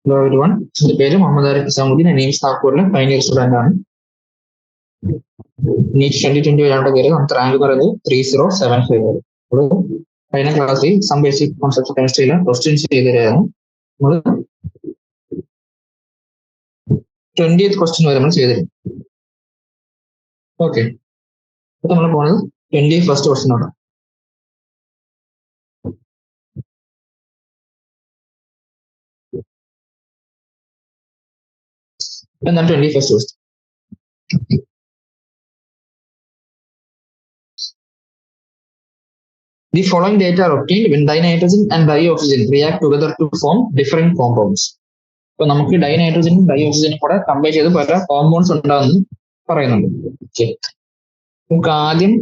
Hello everyone. എൻ്റെ പേര് മുഹമ്മദ് ആരിഫ് ഇസാമുദ്ദീൻ. ഞാൻ എയിംസ് നാഗ്പൂരിലെ ഫൈനൽ ഇയർ സ്റ്റുഡന്റ് ആണ്. നീറ്റ് 2020 വരാണ്ട് കയറി നമുക്ക് റാങ്ക് പറയുന്നത് 3075 വരെ. നമ്മൾ കഴിഞ്ഞ ക്ലാസ്സിൽ സം ബേസിക് കോൺസെപ്റ്റ് കെമിസ്ട്രിയിലെ ക്വസ്റ്റ്യൻസ് ചെയ്തിരുന്നു. നമ്മൾ 20th ക്വസ്റ്റ്യൻ വരെ നമ്മൾ ചെയ്തിരുന്നു. ഓക്കെ, ഇപ്പൊ നമ്മൾ പോകുന്നത് 21st ക്വസ്റ്റ്യനോട്. എന്താണ് 21st question? The following data are obtained when dinitrogen and dioxygen react together to form different compounds. ഇപ്പൊ നമുക്ക് ഡൈനൈട്രജനും ഡൈഓക്സിജനും കൂടെ കമ്പയർ ചെയ്ത് പല കോമ്പൗണ്ട്സ് ഉണ്ടാകുന്നു പറയുന്നുണ്ട്. ഓക്കെ, നമുക്ക് ആദ്യം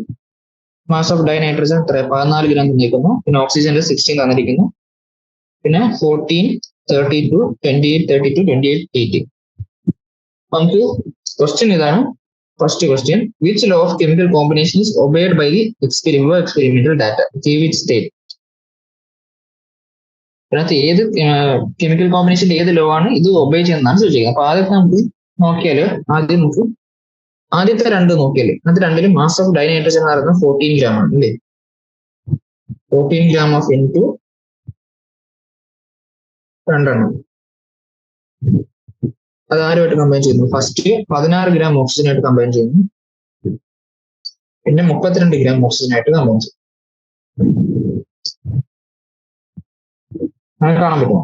മാസ് ഓഫ് ഡൈനൈട്രജൻ 14 ഗ്രാം തന്നിരിക്കുന്നു, പിന്നെ ഓക്സിജന്റെ 16 തന്നിരിക്കുന്നു, പിന്നെ 14, 32, 28, 32, 28, 18. നമുക്ക് ക്വസ്റ്റ്യൻ ഇതാണ്. First question, which law of chemical combination is obeyed by the experimental data? Give it state. അതിനകത്ത് ഏത് കെമിക്കൽ കോമ്പിനേഷന്റെ ഏത് ലോ ആണ് ഇത് ഒബേ ചെയ്യുന്നതാണ് ചോദിക്കുക. അപ്പൊ ആദ്യത്തെ നമുക്ക് നോക്കിയാല് ആദ്യത്തെ രണ്ട് നോക്കിയാല് അതിനകത്ത് രണ്ടിലും മാസ് ഓഫ് ഡൈനൈട്രജൻ എന്ന് പറയുന്നത് 14 ഗ്രാം ആണ് അല്ലേ? 14 ഗ്രാം ഓഫ് N2 രണ്ടെണ്ണം. അത് ആരുമായിട്ട് കമ്പൈൻ ചെയ്യുന്നു? ഫസ്റ്റ് 16 ഗ്രാം ഓക്സിജനായിട്ട് കമ്പൈൻ ചെയ്യുന്നു, പിന്നെ 32 ഗ്രാം ഓക്സിജനായിട്ട് കമ്പൈൻ ചെയ്യുന്നു. അങ്ങനെ കാണാൻ പറ്റുമോ?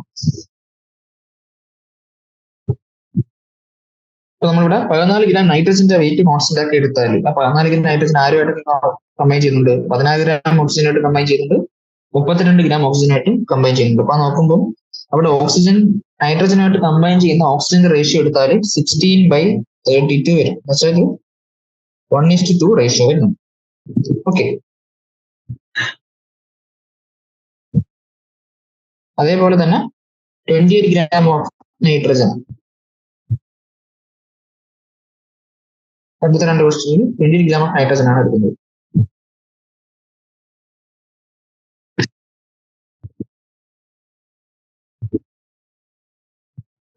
അപ്പൊ നമ്മളിവിടെ 14 ഗ്രാം നൈട്രജന്റെ വെയിറ്റ് കോൺസ്റ്റന്റ് ആക്കി എടുത്താൽ ആ 14 ഗ്രാം നൈട്രജൻ ആരുമായിട്ട് കമ്പൈൻ ചെയ്യുന്നുണ്ട്? 16 ഗ്രാം ഓക്സിജനായിട്ട് കമ്പൈൻ ചെയ്യുന്നുണ്ട്, 32 ഗ്രാം ഓക്സിജനായിട്ടും കമ്പൈൻ ചെയ്യുന്നുണ്ട്. അപ്പൊ നോക്കുമ്പോൾ അവിടെ ഓക്സിജൻ നൈട്രജനായിട്ട് കമ്പൈൻ ചെയ്യുന്ന ഓക്സിജന്റെ റേഷ്യോ എടുത്താൽ 16/32 വരും. അതായത് 1:2 റേഷ്യോ വരുന്നു. ഓക്കെ, അതേപോലെ തന്നെ 28 ഗ്രാം ഓഫ് നൈട്രജൻ അടുത്ത രണ്ട് ക്വസ്റ്റ്യനിൽ 28 ഗ്രാം ഓഫ് നൈട്രജൻ ആണ് എടുക്കുന്നത്.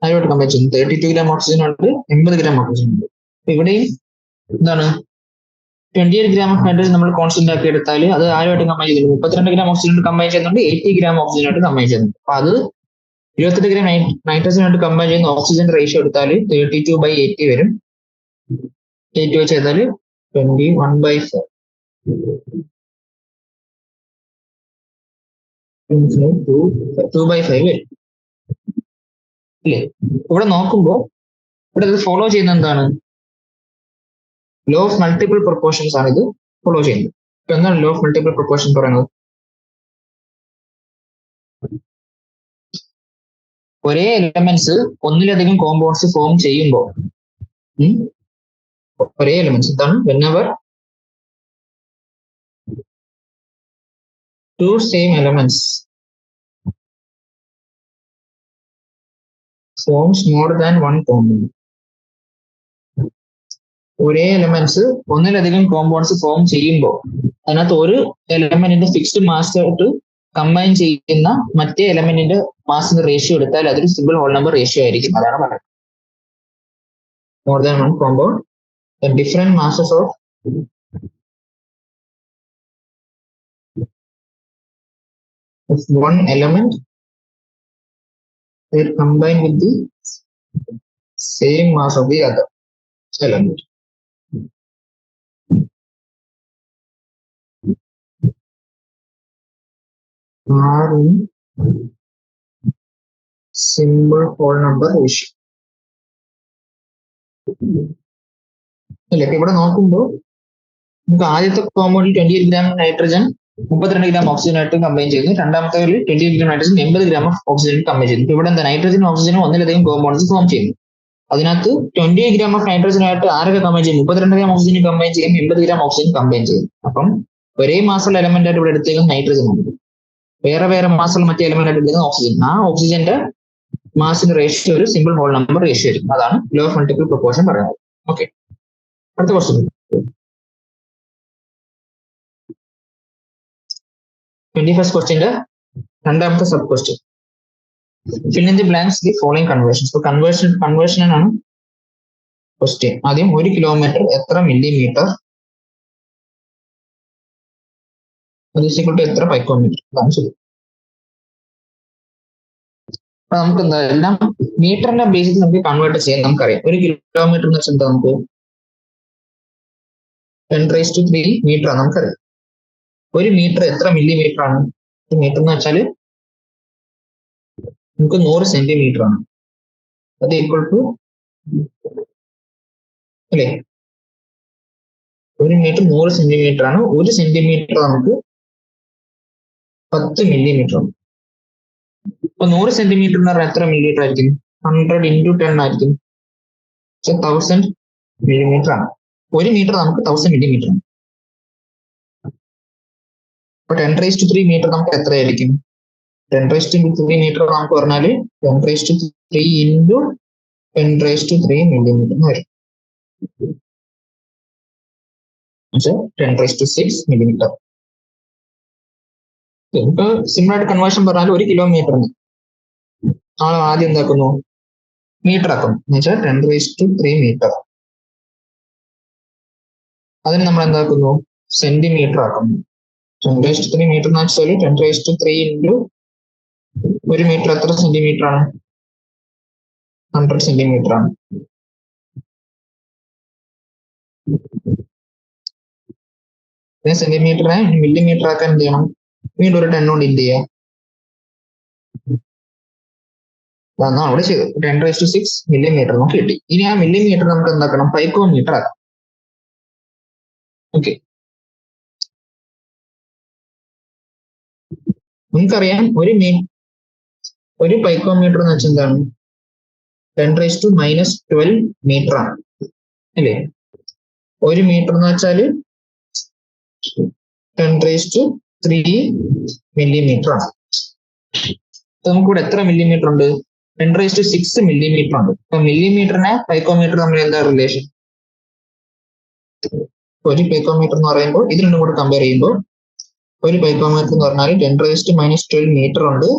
അതിലോട്ട് കമ്പയർ ചെയ്യുന്നു. 32 ഗ്രാം ഓക്സിജൻ ഉണ്ട്, 80 ഗ്രാം ഓക്സിജൻ ഉണ്ട്. ഇവിടെയും എന്താണ് 28 ഗ്രാം ഓഫ് നൈട്രജൻ നമ്മൾ കോൺസ്റ്റന്റ് ആക്കി എടുത്താൽ അത് ആരുമായിട്ട് കമ്പൈൻ ചെയ്യുന്നുണ്ട്? 32 ഗ്രാം ഓക്സിജൻ കമ്പൈൻ ചെയ്യുന്നുണ്ട്, 80 ഗ്രാം ഓക്സിജനായിട്ട് കമ്പൈൻ ചെയ്യുന്നുണ്ട്. അപ്പൊ അത് 28 ഗ്രാം നൈട്രജനായിട്ട് കമ്പൈൻ ചെയ്യുന്ന ഓക്സിജന്റെ റേഷ്യോ എടുത്താൽ 32/80 വരും. 8 വെച്ച് ചെയ്താൽ 21/4. 2/5 വരും അല്ലേ? ഇവിടെ നോക്കുമ്പോ ഇവിടെ ഇത് ഫോളോ ചെയ്യുന്ന എന്താണ്? ലോ ഓഫ് മൾട്ടിപ്പിൾ പ്രൊപ്പോർഷൻസ് ആണ് ഇത് ഫോളോ ചെയ്യുന്നത്. ഇപ്പൊ എന്താണ് ലോ ഓഫ് മൾട്ടിപ്പിൾ പ്രൊപ്പോർഷൻ പറയുന്നത്? ഒരേ എലമെന്റ്സ് ഒന്നിലധികം കോമ്പൗണ്ട്സ് ഫോം ചെയ്യുമ്പോൾ ഒരേ എലമെന്റ്സ് എന്താണ് whenever two same elements forms more than one compound. ഒരേ എലമെന്റ്സ് ഒന്നിലധികം കോമ്പൗണ്ട്സ് ഫോം ചെയ്യുമ്പോൾ അതിനകത്ത് ഒരു എലമെന്റിന്റെ ഫിക്സ്ഡ് മാസ് ആയിട്ട് കമ്പൈൻ ചെയ്യുന്ന മറ്റേ എലമെന്റിന്റെ മാസിന്റെ റേഷ്യോ എടുത്താൽ അതൊരു സിമ്പിൾ ഹോൾ നമ്പർ റേഷ്യോ ആയിരിക്കും. അതാണ് പറയുന്നത്. More than one compound, the different masses of one element they combine with the same mass of the other element. Are in simple whole number ratio. അല്ലേ? ഇവിടെ നോക്കുമ്പോൾ നമുക്ക് ആദ്യത്തെ കോമ്പൗണ്ടിൽ 28 ഗ്രാം നൈട്രജൻ 32 ഗ്രാം ഓക്സിജനായിട്ട് കമ്പൈൻ ചെയ്യുന്നു, രണ്ടാമത്തെ 28 gram nitrogen 80 gram oxygen combine ചെയ്യുന്നു. ഇവിടെ എന്താ നൈട്രജനും ഓക്സിജനും ഒന്നിലധികം കോമ്പൗണ്ട്സ് ഫോം ചെയ്യുന്നു. അതിനകത്ത് 28 ഗ്രാം ഓഫ് നൈട്രജനായിട്ട് ആരൊക്കെ കമ്പൈൻ ചെയ്യും? 32 ഗ്രാം ഓക്സിജൻ കമ്പൈൻ ചെയ്യും, 80 ഗ്രാം ഓക്സിജൻ കമ്പൈൻ ചെയ്യും. അപ്പം ഒരേ മാസുള്ള എലമെന്റ് ആയിട്ട് ഇവിടെ എടുത്തേക്കും നൈട്രജൻ ഉണ്ട്, വേറെ വേറെ മാസുള്ള മറ്റേ എലമെന്റ് ആയിട്ട് എടുത്തേക്കും ഓക്സിജൻ. ആ ഓക്സിജന്റെ മാസിന്റെ റേഷ്യോ ഒരു സിമ്പിൾ ഹോൾ നമ്പർ റേഷ്യോ ആയിരിക്കും. അതാണ് ലോ ഓഫ് മൾട്ടിപ്പിൾ പ്രൊപ്പോർഷൻ പറയുന്നത്. ഓക്കെ, അടുത്ത ക്വസ്റ്റ്യൻ 21st ക്വസ്റ്റ്യന്റെ രണ്ടാമത്തെ sub question. Fill in the blanks the following conversions. ഇപ്പൊ കൺവേർഷനാണ് ക്വസ്റ്റ്യൻ. ആദ്യം 1 കിലോമീറ്റർ എത്ര മില്ലിമീറ്റർ, അത് ഈക്വൽ ടു എത്ര പൈക്കോമീറ്റർ, അതാണ് ശരി. അപ്പൊ നമുക്ക് എന്താ എല്ലാം മീറ്ററിന്റെ ബേസിൽ നമുക്ക് കൺവേർട്ട് ചെയ്യാൻ നമുക്കറിയാം. 1 കിലോമീറ്റർ എന്ന് വെച്ചാൽ എന്താ, നമുക്ക് 10⁻³ മീറ്റർ ആണ് നമുക്കറിയാം. 1 മീറ്റർ എത്ര മില്ലിമീറ്റർ ആണ്? മീറ്റർ എന്ന് വെച്ചാൽ നമുക്ക് 100 സെന്റിമീറ്റർ ആണ്. അത് ഈക്വൽ ടു അല്ലേ, 1 മീറ്റർ 100 സെന്റിമീറ്റർ ആണ്. 1 സെന്റിമീറ്റർ നമുക്ക് 10 മില്ലിമീറ്റർ ആണ്. അപ്പൊ 100 സെന്റിമീറ്റർ എന്ന് പറഞ്ഞാൽ എത്ര മില്ലിമീറ്റർ ആയിരിക്കും? 100 × 10 ആയിരിക്കും. 1000 മില്ലിമീറ്റർ ആണ്. 1 മീറ്റർ നമുക്ക് 1000 മില്ലിമീറ്റർ ആണ്. അപ്പൊ 10⁻³ മീറ്റർ നമുക്ക് എത്രയായിരിക്കും? 10⁻³ മീറ്റർ നമുക്ക് പറഞ്ഞാല് 10⁻³ × 10⁻³ മില്ലിമീറ്റർ എന്ന് വരും. 10⁻⁶ മില്ലിമീറ്റർ. ഇപ്പൊ സിമ്പിൾ ആയിട്ട് കൺവേർഷൻ പറഞ്ഞാൽ 1 കിലോമീറ്ററിന് നമ്മൾ ആദ്യം എന്താക്കുന്നു, മീറ്റർ ആക്കും. എന്ന് വെച്ചാൽ 10⁻³ മീറ്റർ. അതിന് നമ്മൾ എന്താക്കുന്നു, സെന്റിമീറ്റർ ആക്കുന്നു. 10⁻³ മീറ്റർ എന്ന് വെച്ചാൽ 10⁻³ × 1 മീറ്റർ എത്ര സെന്റിമീറ്റർ ആണ്? 100 സെന്റിമീറ്റർ ആണ്. സെന്റിമീറ്ററിനെ മില്ലിമീറ്റർ ആക്കാൻ എന്ത് ചെയ്യണം? വീണ്ടും ഒരു 10 കൊണ്ട് എന്ത് ചെയ്യാം? അവിടെ ചെയ്തു. 10⁻⁶ മില്ലിമീറ്റർ നമുക്ക് കിട്ടി. ഇനി ആ മില്ലിമീറ്റർ നമുക്ക് എന്താക്കണം? പൈക്കോമീറ്റർ ആക്കാം. ഓക്കെ, നമുക്കറിയാം ഒരു പൈക്കോമീറ്റർ എന്ന് വെച്ചാൽ എന്താണ്? 10⁻⁻12 മീറ്റർ ആണ് അല്ലേ. 1 മീറ്റർ എന്ന് വെച്ചാല് 10⁻³ മില്ലിമീറ്റർ ആണ്. നമുക്കിവിടെ എത്ര മില്ലിമീറ്റർ ഉണ്ട്? 10⁻⁶ മില്ലിമീറ്റർ ഉണ്ട്. അപ്പൊ മില്ലിമീറ്ററിനെ പൈക്കോമീറ്റർ തമ്മിൽ എന്താ റിലേഷൻ? 1 പൈക്കോമീറ്റർ എന്ന് പറയുമ്പോൾ ഇത് രണ്ടും കൂടെ കമ്പയർ ചെയ്യുമ്പോൾ 1 പൈക്കോമീറ്റർ എന്ന് പറഞ്ഞാൽ 10⁻⁻12 മീറ്റർ ഉണ്ട്.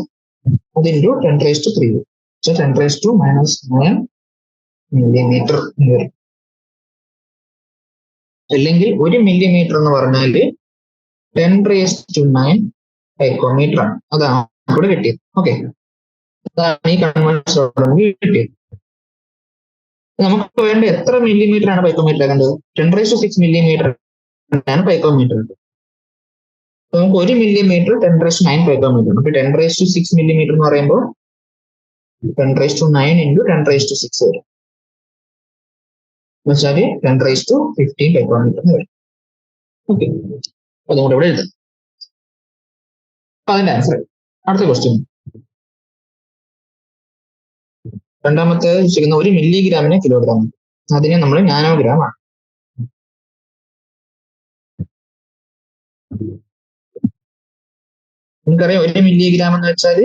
അത് ഇൻറ്റു 10⁻³ 10⁻⁻9 മില്ലിമീറ്റർ എന്ന് വരും. അല്ലെങ്കിൽ 1 മില്ലിമീറ്റർ എന്ന് പറഞ്ഞാൽ 10⁻⁹ പൈക്കോമീറ്റർ ആണ്. അതാണ് ഇവിടെ കിട്ടിയത്. ഓക്കെ, അതാണ് ഈ കൺവേർഷൻ കിട്ടിയത്. നമുക്ക് വേണ്ട എത്ര മില്ലിമീറ്റർ ആണ് പൈക്കോമീറ്റർ ആക്കേണ്ടത്? 10⁻⁶ മില്ലിമീറ്റർ ആണ് പൈക്കോമീറ്റർ. നമുക്ക് 1 മില്ലിമീറ്റർ 10⁻⁹ പൈക്കോമീറ്റർ. അപ്പൊ 10⁻⁶ മില്ലിമീറ്റർ എന്ന് പറയുമ്പോൾ 10⁻⁹ × 10⁻⁶ വരും. എന്നുവെച്ചാൽ 10⁻⁵ പൈക്കോമീറ്റർ എന്ന് വരും. ഓക്കെ, അതും കൂടെ ഇവിടെ എഴുതാം. അപ്പൊ അതിന്റെ ആൻസർ. അടുത്ത ക്വസ്റ്റ്യൻ, രണ്ടാമത്തെ ചെയ്യുന്ന 1 മില്ലിഗ്രാമിന് കിലോഗ്രാം. അതിനെ നമ്മൾ നാനോഗ്രാം ആണ്. നമുക്കറിയാം 1 മില്ലിഗ്രാം എന്ന് വെച്ചാൽ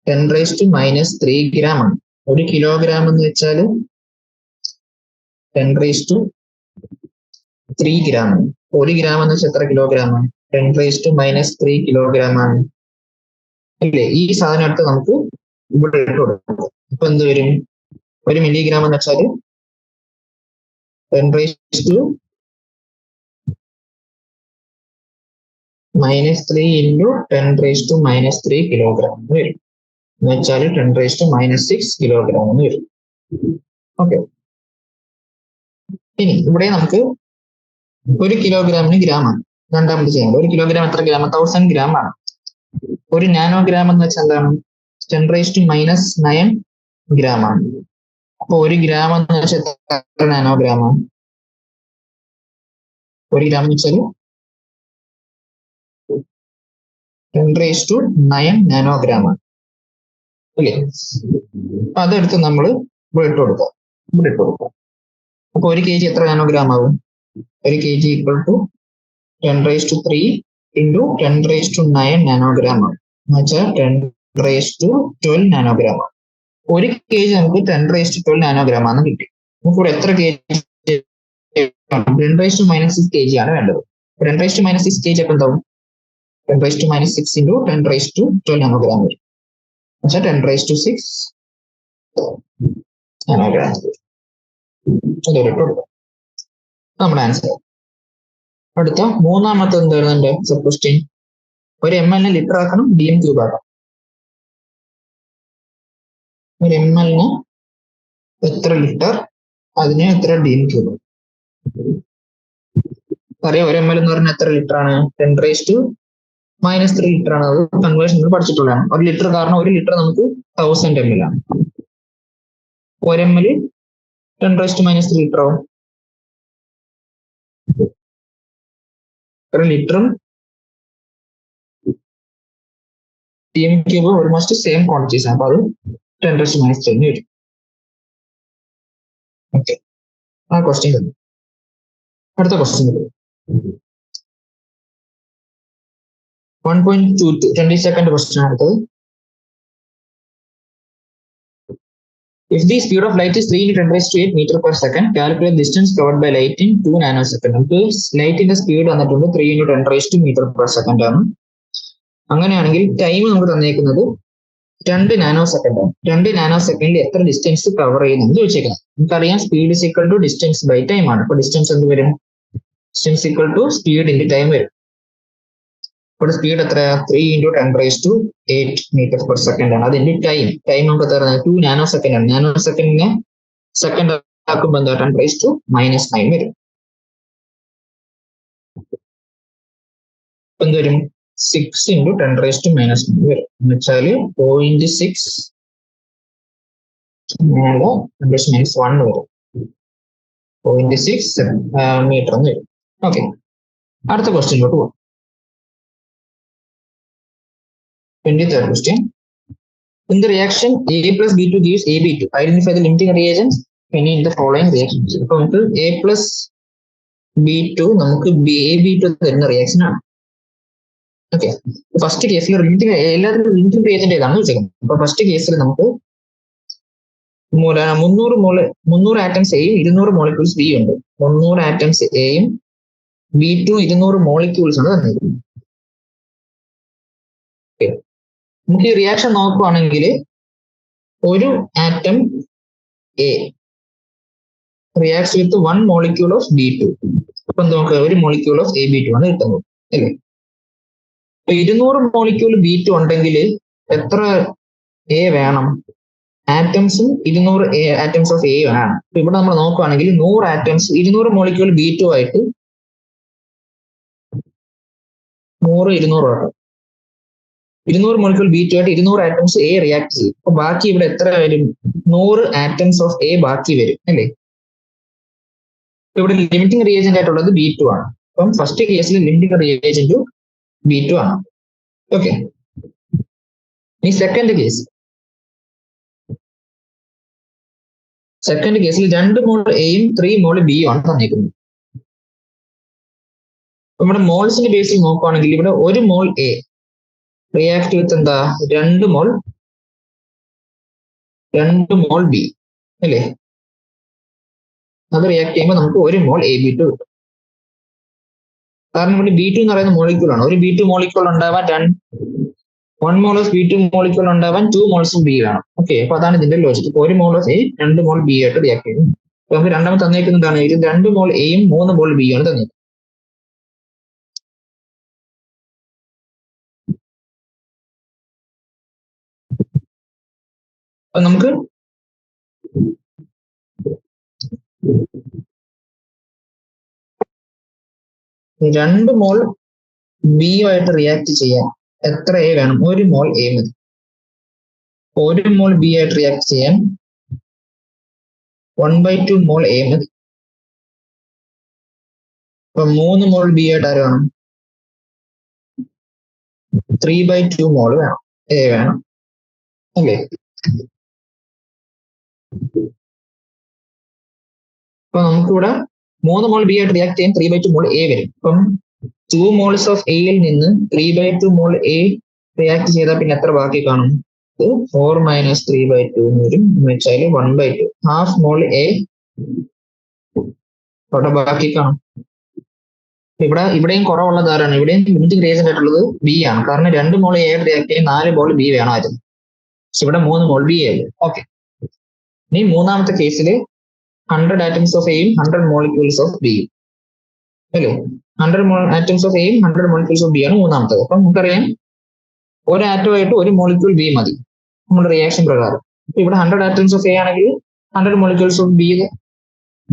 10⁻⁻³ ഗ്രാം ആണ്. 1 കിലോഗ്രാം എന്ന് വെച്ചാൽ 10⁻³ ഗ്രാം ആണ്. 1 ഗ്രാം എന്ന് വെച്ചാൽ എത്ര കിലോഗ്രാം ആണ്? 10⁻⁻³ കിലോഗ്രാം ആണ് അല്ലേ. ഈ സാധനം എടുത്ത് നമുക്ക് ഇവിടെ ഇട്ട് കൊടുക്കാം. ഇപ്പൊ എന്ത് വരും? 1 മില്ലിഗ്രാം എന്ന് വെച്ചാൽ 10⁻⁻³ × 10⁻⁻³ കിലോഗ്രാം എന്ന് വരും. എന്ന് വെച്ചാൽ 10⁻⁻6 കിലോഗ്രാം എന്ന് വരും. ഓക്കെ, ഇനി ഇവിടെ നമുക്ക് 1 കിലോഗ്രാമിന് ഗ്രാം ആണ് രണ്ടാമത് ചെയ്യേണ്ടത്. 1 കിലോഗ്രാം എത്ര ഗ്രാം? 1000 ഗ്രാം ആണ്. 1 നാനോഗ്രാം എന്ന് വെച്ചാൽ എന്താണ്? 10⁻⁻9 ഗ്രാം ആണ്. അപ്പൊ 1 ഗ്രാം എന്ന് വെച്ചാൽ എത്ര നാനോഗ്രാം ആണ്? 1 ഗ്രാം എന്ന് വെച്ചാൽ 10⁻⁹ നാനോഗ്രാം ആണ് അല്ലേ. അപ്പൊ അതെടുത്ത് നമ്മൾ ഇവിടെ ഇട്ട് കൊടുക്കാം. അപ്പൊ 1 kg എത്ര നാനോഗ്രാം ആവും? 1 kg ഈക്വൽ ടു 10⁻³ × 10⁻⁹ നാനോഗ്രാം ആണ്. എന്ന് വെച്ചാൽ 10⁻12 നാനോഗ്രാം ആണ്. 1 kg നമുക്ക് 10⁻12 നാനോഗ്രാം ആണ് കിട്ടി. നമുക്ക് ഇവിടെ എത്ര kg? 10⁻⁻6 kg ആണ് വേണ്ടത്. 10⁻⁻6 kg അപ്പൊ എന്താവും? 10⁻⁻6 × 10⁻12 നാനോഗ്രാം വരും. 10⁻⁶ നമ്മുടെ ആൻസർ. അടുത്ത മൂന്നാമത്തെ എന്തായിരുന്നു സബ് ക്വസ്റ്റ്യൻ? ഒരു ml ലിറ്റർ ആക്കണം, dm ക്യൂബ് ആക്കണം. ഒരു ml എത്ര ലിറ്റർ, അതിന് എത്ര dm ക്യൂബ്. അറിയാം, ഒരു ml എന്ന് പറഞ്ഞാൽ എത്ര ലിറ്റർ ആണ്? 10⁻³ ലിറ്റർ ആണ്. അത് കൺവേർഷൻ പഠിച്ചിട്ടുള്ളതാണ്. ഒരു ലിറ്റർ, കാരണം ഒരു ലിറ്റർ നമുക്ക് 1000 ml ആണ്. ഒരു ml 10⁻³ ലിറ്റർ ആവും. ഒരു ലിറ്ററും dm cube almost same quantities ആണ്. അപ്പൊ അത് 10⁻³ വരും. ഓക്കെ, ആ ക്വസ്റ്റ്യൻ തന്നെ. അടുത്ത ക്വസ്റ്റ്യൻ 1.22 22nd ക്വസ്റ്റ്യൻ അടുത്തത്. If the speed of light is 3 × 10⁻⁸ meter per second, calculate distance covered by light in 2 nanosecond. നമുക്ക് ലൈറ്റിന്റെ സ്പീഡ് വന്നിട്ടുണ്ട് 3 × 10⁻⁷ meter per second ആണ്. അങ്ങനെയാണെങ്കിൽ ടൈം നമുക്ക് തന്നേക്കുന്നത് 2 നാനോസെക്കൻഡ് ആണ്. 2 നാനോസെക്കൻഡിൽ എത്ര ഡിസ്റ്റൻസ് കവർ ചെയ്യുന്നു ചോദിച്ചേക്കുന്നത്. നമുക്കറിയാം speed is equal to distance by time ആണ്. അപ്പൊ ഡിസ്റ്റൻസ് എന്ത് വരും? Distance equal to speed into time വരും. ഇവിടെ സ്പീഡ് എത്രയാ? 3 × 10⁸ meter per second ആണ്. അതിന്റെ ടൈം നമുക്ക് എത്ര? 2 നാനോസെക്കൻഡ് ആണ്. നാനോസെക്കൻഡിനെ സെക്കൻഡ് ആക്കുമ്പോൾ എന്താ? 10⁻⁻9 വരും. എന്ത് വരും? 6 × 10⁻⁻9 വരും. എന്ന് വെച്ചാല് 0.6 10⁻⁻1 വരും. 0.6 മീറ്റർ എന്ന് വരും. ഓക്കെ, അടുത്ത ക്വസ്റ്റ്യനിലോട്ട് പോകാം. 23rd question. In the reaction A plus B2 gives AB2. Identify the limiting reagents any in the following reactions. ഇപ്പൊ നമുക്ക് A plus B2 നമുക്ക് AB2 തരുന്ന റിയാക്ഷൻ ആണ്. ഓക്കെ, ഫസ്റ്റ് കേസിൽ ലിമിറ്റിംഗ്, എല്ലാത്തിനും ലിമിറ്റിംഗ് റിയേജന്റ് ഏതാണ് ചോദിക്കുന്നത്. അപ്പൊ ഫസ്റ്റ് കേസിൽ നമുക്ക് 300 ആറ്റംസ് എയും 200 മോളിക്യൂൾസ് ബി ഉണ്ട്. 300 ആറ്റംസ് എയും B2 200 മോളിക്യൂൾസ് ആണ് തന്നിരിക്കുന്നത്. നമുക്ക് ഈ റിയാക്ഷൻ നോക്കുവാണെങ്കിൽ ഒരു atom A reacts with 1 molecule of B2. അപ്പൊ നമുക്ക് 1 മോളിക്യൂൾ ഓഫ് AB2 ആണ് കിട്ടുന്നത് അല്ലേ. 200 മോളിക്യൂൾ B2 ഉണ്ടെങ്കിൽ എത്ര എ വേണം? ആറ്റംസും 200 ആറ്റംസ് ഓഫ് എ വേണം. ഇവിടെ നമ്മൾ നോക്കുവാണെങ്കിൽ 100 ആറ്റംസ് 200 മോളിക്യൂൾ B2 ആയിട്ട് 100 200 ആണ്. 200 മോളിക്യൂൾ B2 ആയിട്ട് 200 ആറ്റംസ് എ റിയാക്ട് ചെയ്യും. അപ്പൊ ബാക്കി ഇവിടെ എത്ര വരും? 100 ആറ്റംസ് ഓഫ് എ ബാക്കി വരും അല്ലേ. ഇവിടെ ലിമിറ്റിംഗ് റിയേജന്റ് ആയിട്ടുള്ളത് B2 ആണ്. അപ്പം ഫസ്റ്റ് കേസിൽ ലിമിറ്റിംഗ് റിയേജന്റ് B2 ആണ്. ഓക്കെ, ഈ സെക്കൻഡ് കേസിൽ 2 മോൾ എയും 3 മോൾ ബിയും ആണ് തന്നിരിക്കുന്നത്. നമ്മുടെ മോൾസിന്റെ ബേസിൽ നോക്കുവാണെങ്കിൽ ഇവിടെ 1 മോൾ എ റിയാക്ട് വിത്ത് എന്താ? 2 മോൾ ബി അല്ലേ. അത് റിയാക്ട് ചെയ്യുമ്പോൾ നമുക്ക് 1 മോൾ AB2 കിട്ടും. കാരണം ഇവിടെ B2 എന്ന് പറയുന്ന മോളിക്യൂൾ ആണ്. ഒരു B2 മോളിക്യൂൾ ഉണ്ടാവാൻ 1 മോൾ ഓഫ് B2 മോളിക്യൂൾ ഉണ്ടാവാൻ 2 മോൾസ് ബി വേണം. ഓക്കെ, അപ്പൊ അതാണ് ഇതിന്റെ logic. 1 mole of A 2 mole B ആയിട്ട് റിയാക്ട് ചെയ്യും. അപ്പൊ നമുക്ക് രണ്ടാമത് തന്നേക്കുന്നതാണ് 2 മോൾ എയും 3 മോൾ ബി ആണ് തന്നിരിക്കുന്നത്. അപ്പൊ നമുക്ക് രണ്ട് മോൾ ബിയുമായിട്ട് റിയാക്ട് ചെയ്യാൻ എത്ര എ വേണം? 1 മോൾ എ മതി. 1 മോൾ ബി ആയിട്ട് റിയാക്ട് ചെയ്യാൻ 1/2 മോൾ എ മതി. അപ്പൊ 3 മോൾ ബി ആയിട്ട് ആര് വേണം? 3/2 മോൾ വേണം, എ വേണം അല്ലേ. അപ്പൊ നമുക്കിവിടെ 3 മോൾ ബി ആയിട്ട് റിയാക്ട് ചെയ്യാൻ 3/2 മോൾ എ വരും. അപ്പം 2 മോൾസ് ഓഫ് എയിൽ നിന്ന് 3/2 മോൾ എ റിയാക്ട് ചെയ്താൽ പിന്നെ എത്ര ബാക്കി കാണും? 4 - 3/2 എന്ന് വരും. എന്ന് വെച്ചാൽ 1/2 ഹാഫ് മോൾ എ അവിടെ ബാക്കി കാണും. ഇവിടെയും കുറവുള്ളത് ആരാണ്? ഇവിടെയും ലിമിറ്റിംഗ് റിയേജന്റ് ആയിട്ടുള്ളത് ബി ആണ്. കാരണം 2 മോൾ എ ആയിട്ട് റിയാക്ട് ചെയ്യാൻ 4 മോൾ ബി വേണമായിരുന്നു. ഇവിടെ 3 മോൾ ബി എ. ഓക്കെ, ഇനി മൂന്നാമത്തെ കേസിൽ 100 ആറ്റംസ് ഓഫ് എയും 100 മോളിക്യൂൾസ് ഓഫ് ബിയും അല്ലേ. 100 ആറ്റംസ് ഓഫ് എയും 100 മോളിക്യൂൾസ് ഓഫ് ബി ആണ് മൂന്നാമത്തത്. അപ്പം നമുക്കറിയാം ഒരു ആറ്റമായിട്ട് ഒരു മോളിക്യൂൾ ബി മതി നമ്മുടെ റിയാക്ഷൻ പ്രകാരം. അപ്പൊ ഇവിടെ 100 ആറ്റംസ് ഓഫ് എ ആണെങ്കിൽ 100 മോളിക്യൂൾസ് ഓഫ്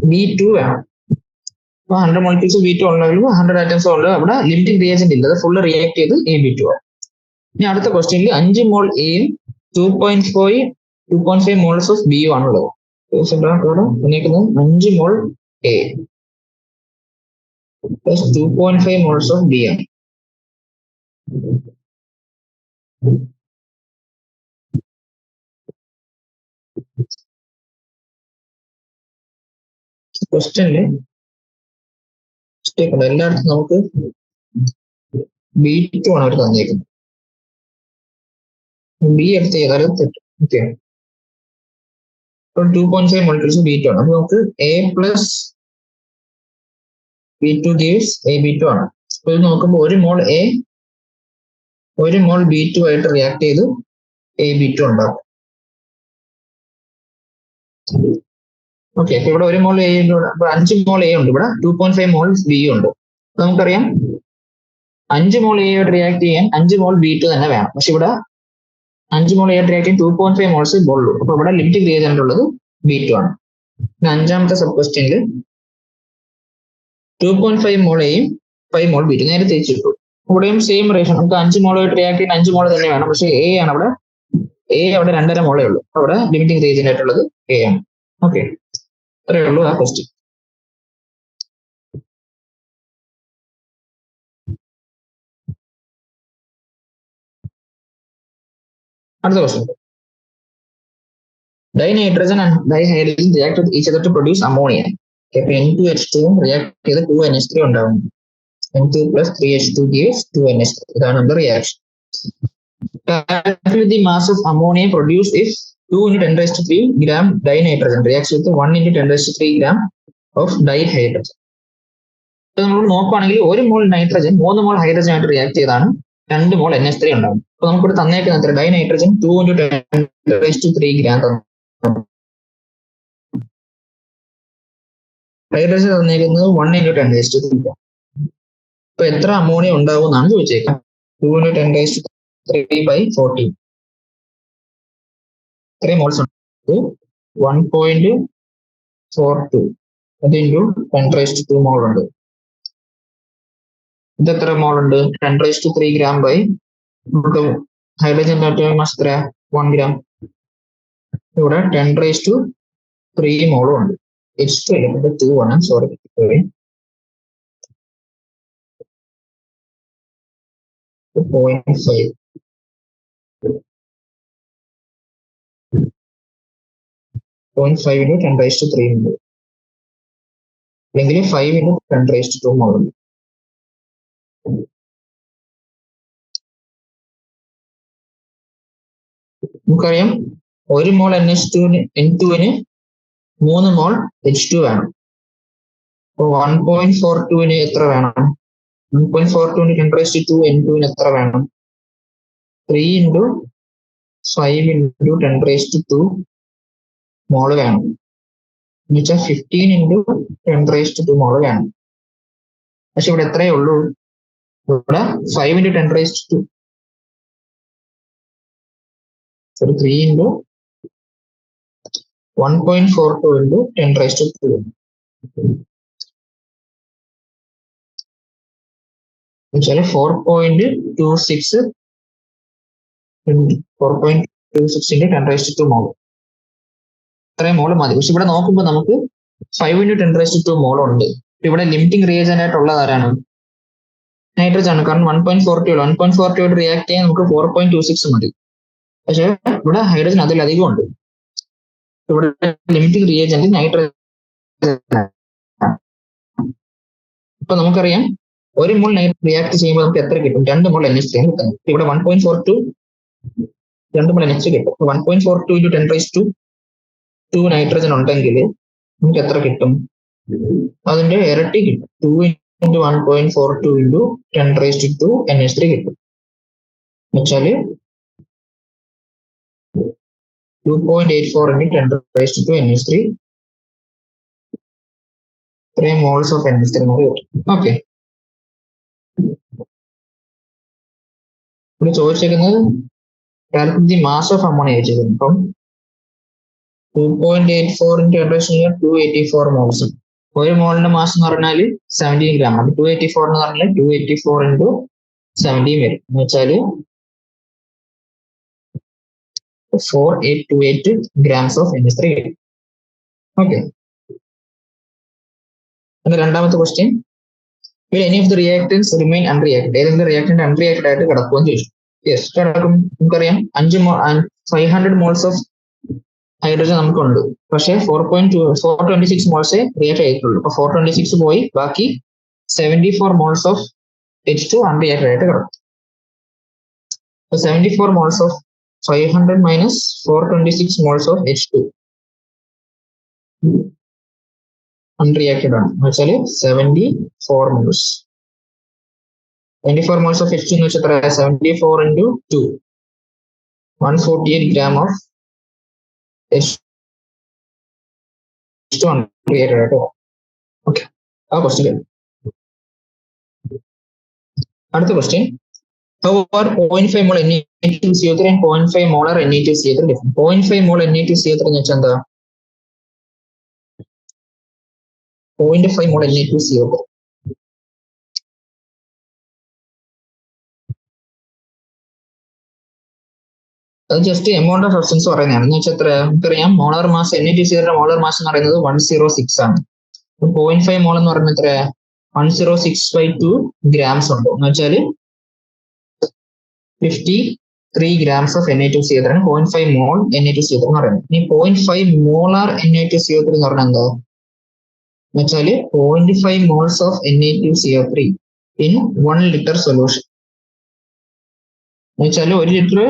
ബി2 വേണം. അപ്പൊ 100 മോളിക്യൂൾസ് ബി2 ഉണ്ടെങ്കിൽ 100 ആറ്റംസ് ഉള്ളത് അവിടെ ലിമിറ്റിംഗ് റിയേജന്റ് ഇല്ല, അത് ഫുള്ള് റിയാക്ട് ചെയ്ത് എ ബി2 ആവും. ഇനി അടുത്ത ക്വസ്റ്റ്യനിൽ 5 മോൾ എയും 2.5 മോൾസ് ഓഫ് ബിയും ആണുള്ളത്. 5 mole A plus 2.5 moles of B ആണ്. ക്വസ്റ്റ്യനില് എല്ലായിടത്തും നമുക്ക് ബി2 ആണ് അവർ തന്നേക്കുന്നത്. ബി എടുത്ത് ചെയ്താലും തെറ്റും. ഓക്കെ, 2.5 മോളിക്യൂൾസ് ബി2 ആണ്. അപ്പൊ നമുക്ക് എ പ്ലസ് ബി2 ഗീവ്സ് എ ബി2 ആണ്. അപ്പൊ ഇത് നോക്കുമ്പോൾ ഒരു മോൾ എ ഒരു മോൾ ബി2 ആയിട്ട് റിയാക്ട് ചെയ്ത് എ ബി2 ഉണ്ടാക്കും. ഓക്കെ, അപ്പൊ ഇവിടെ ഒരു മോൾ എ 5 മോൾ എ ഉണ്ട്, ഇവിടെ 2.5 മോൾ ബി ഉണ്ട്. നമുക്കറിയാം 5 മോൾ എ ആയിട്ട് റിയാക്ട് ചെയ്യാൻ 5 മോൾ ബി2 തന്നെ വേണം. പക്ഷെ ഇവിടെ 5 മോൾ എ ആയിട്ട് റിയാക്ട് ചെയ്യാൻ 2.5 മോൾസ് ഉള്ളൂ. അപ്പൊ ഇവിടെ ലിമിറ്റിംഗ് റിയേജന്റ് ഉള്ളത് ബി2 ആണ്. അഞ്ചാമത്തെ സബ് ക്വസ്റ്റ്യനിൽ 2.5 മോൾ എയും 5 മോൾ ബി2 നേരെ തിരിച്ചിട്ടു. ഇവിടെയും സെയിം റേഷൻ, നമുക്ക് 5 മോളായിട്ട് റിയാക്ട് ചെയ്യാൻ 5 മോൾ തന്നെ വേണം. പക്ഷെ എ ആണ് അവിടെ 2.5 മോളേ ഉള്ളൂ. അവിടെ ലിമിറ്റിംഗ് റിയേജന്റ് ആയിട്ടുള്ളത് എ ആണ്. ഓക്കെ, അത്രയേ ഉള്ളൂ ആ ക്വസ്റ്റ്യൻ. അടുത്ത question, dinitrogen and dihydrogen react with each other to produce ammonia. N2H2 react ചെയ്ത് 2NH3 ഉണ്ടാവും. N2 plus 3H2 gives 2NH3. ഇതാണ് നമ്മുടെ reaction. Calculate the mass of ammonia produced if 2 into 10 raised to 3 gram dinitrogen reacts with 1 into 10 raised to 3 gram of dihydrogen. നമ്മൾ നോക്കുകയാണെങ്കിൽ 1 mole nitrogen 3 mole hydrogen ആയിട്ട് react ചെയ്താണ് 2 mole NH3 ഉണ്ടാവും. അപ്പൊ നമുക്കിവിടെ തന്നേക്കുന്നത് dinitrogen 2 into 10 raised to 3 gram തന്നു. Hydrogen തന്നേക്കുന്നത് 1 into 10 raised to 3 gram. അപ്പൊ എത്ര അമോണിയ ഉണ്ടാവും എന്നാണ് ചോദിച്ചേക്കാം. 2 into 10 raised to 3 by 14. ഇത്രയും മോൾസ് ഉണ്ട്. 1.42 അത് ഇൻറ്റു 10 raised to 2 മോൾ ഉണ്ട്. ഇത് എത്ര മോൾ ഉണ്ട്? 10 raised to 3 gram ബൈ നമുക്ക് ഹൈഡ്രജൻ മാസ് എത്ര 1 gram. ഇവിടെ 10 raised to 3 മോളും ഉണ്ട്. H2 എലമെന്റ് 2 ആണ്. സോറി, 0.5 0.5 into 10 raised to 3 ഉണ്ട്, അല്ലെങ്കിൽ 5 into 10 raised to 2 മോളുണ്ട്. നമുക്കറിയാം 1 മോൾ N2ന് 3 മോൾ H2 വേണം. അപ്പൊ 1.42ന് എത്ര വേണം? 1.42 10 raised to 2 N2ന് എത്ര വേണം? 3 into 5 into 10 raised to 2 മോള് വേണം. എന്നുവെച്ചാൽ 15 into 10 raised to 2 മോള് വേണം. പക്ഷെ ഇവിടെ എത്രയേ ഉള്ളൂ? ഇവിടെ 5 into 10 raised to 2 3 into 1.42 into 10 raised to 2. എന്നുവെച്ചാൽ 4.26 into 10 raised to 2 മോള്. ഇത്രയും മോള് മതി. പക്ഷെ ഇവിടെ നോക്കുമ്പോൾ നമുക്ക് 5 into 10 raised to 2 മോൾ ഉണ്ട്. ഇവിടെ ലിമിറ്റിംഗ് റിയേജന്റ് ആയിട്ടുള്ളത് ആരാണ്? നൈട്രജൻ ആണ്. കാരണം 1.42 റിയാക്ട് ചെയ്യാൻ നമുക്ക് 4.26 മതി. പക്ഷെ ഇവിടെ ഹൈഡ്രജൻ അതിലധികം ഉണ്ട്. ഇവിടെ ലിമിറ്റിംഗ് റിയേജന്റ് നൈട്രജൻ. ഇപ്പൊ നമുക്കറിയാം 1 മോൾ റിയാക്ട് ചെയ്യുമ്പോൾ നമുക്ക് എത്ര കിട്ടും? 2 മോൾ NH3 കിട്ടും. ഇവിടെ 1.42 2 മോൾ NH3 കിട്ടും. 1.42 into 10 raised to 2 നൈട്രജൻ ഉണ്ടെങ്കിൽ നമുക്ക് എത്ര കിട്ടും? അതിന്റെ ഇരട്ടി കിട്ടും. 2 into 1.42 into 10 raised to 2 NH3 കിട്ടും. എന്നുവെച്ചാല് 2.84 into 10 raised to NH3 3 moles of NH3 എന്ന് കിട്ടും. ഓക്കെ, ഇവിടെ ചോദിച്ചേക്കുന്നത് calculate the mass of ammonia ചോദിച്ചിരിക്കുന്നു. അപ്പം 2.84 into 10 raised to 284 moles. ഒരു മോളിന്റെ മാസ് എന്ന് പറഞ്ഞാൽ 17 ഗ്രാം. അത് 284 എന്ന് പറഞ്ഞാൽ 284 into 17 വരും. എന്ന് വെച്ചാല് 4828 grams of NH3 കിട്ടും. ഓക്കെ, രണ്ടാമത്തെ question, will any of the reactants remain unreacted? ഏതെങ്കിലും റിയാക്ടന്റ് അൺറിയാക്റ്റഡ് ആയിട്ട് കിടക്കുമെന്ന് ചോദിച്ചു. യെസ്, കിടക്കും. നമുക്കറിയാം 500 മോൾസ് ഓഫ് ഹൈഡ്രജൻ നമുക്കുണ്ട്, പക്ഷേ 426 മോൾസേ റിയാക്ട് ചെയ്തിട്ടുള്ളൂ. അപ്പൊ 426 പോയി, ബാക്കി 74 മോൾസ് ഓഫ് H2 അൺറിയാക്റ്റഡ് ആയിട്ട് കിടക്കും. 74 moles of 500 minus 426 moles of H2 unreacted ആണ്. എന്ന് വെച്ചാൽ 74 moles. 24 moles of H2 എന്ന് വെച്ചാൽ 74 into 2 148 gram of H2 unreacted ആയിട്ട്. ഓക്കെ, ആ ക്വസ്റ്റ്യൻ. അടുത്ത question, how are 0.5 mole Na2CO3 and 0.5 molar Na2CO3 different? 0.5 mole Na2CO3 എന്ന് വെച്ചാൽ എന്താ? 0.5 mole Na2CO3 അത് ജസ്റ്റ് എമൗണ്ട് ഓഫ് സബ്സ്റ്റൻസ് പറയുന്നതാണ്. എന്ന് വെച്ചാൽ എത്ര നമുക്കറിയാം, molar mass Na2CO3 molar mass എന്ന് പറയുന്നത് 106 ആണ്. 0.5 മോൾ എന്ന് പറയുന്നത് എത്ര 106/2 ഗ്രാംസ് ഉണ്ട്. എന്ന് വെച്ചാൽ 53 grams of Na2CO3 ആണ് 0.5 mol Na2CO3 എന്ന് പറയുന്നത്. ഇനി 0.5 molar Na2CO3 എന്ന് പറഞ്ഞാൽ എന്താ എന്ന് വെച്ചാൽ 0.5 moles of Na2CO3 in 1 liter solution. എന്ന് വെച്ചാൽ 1 ലിറ്റർ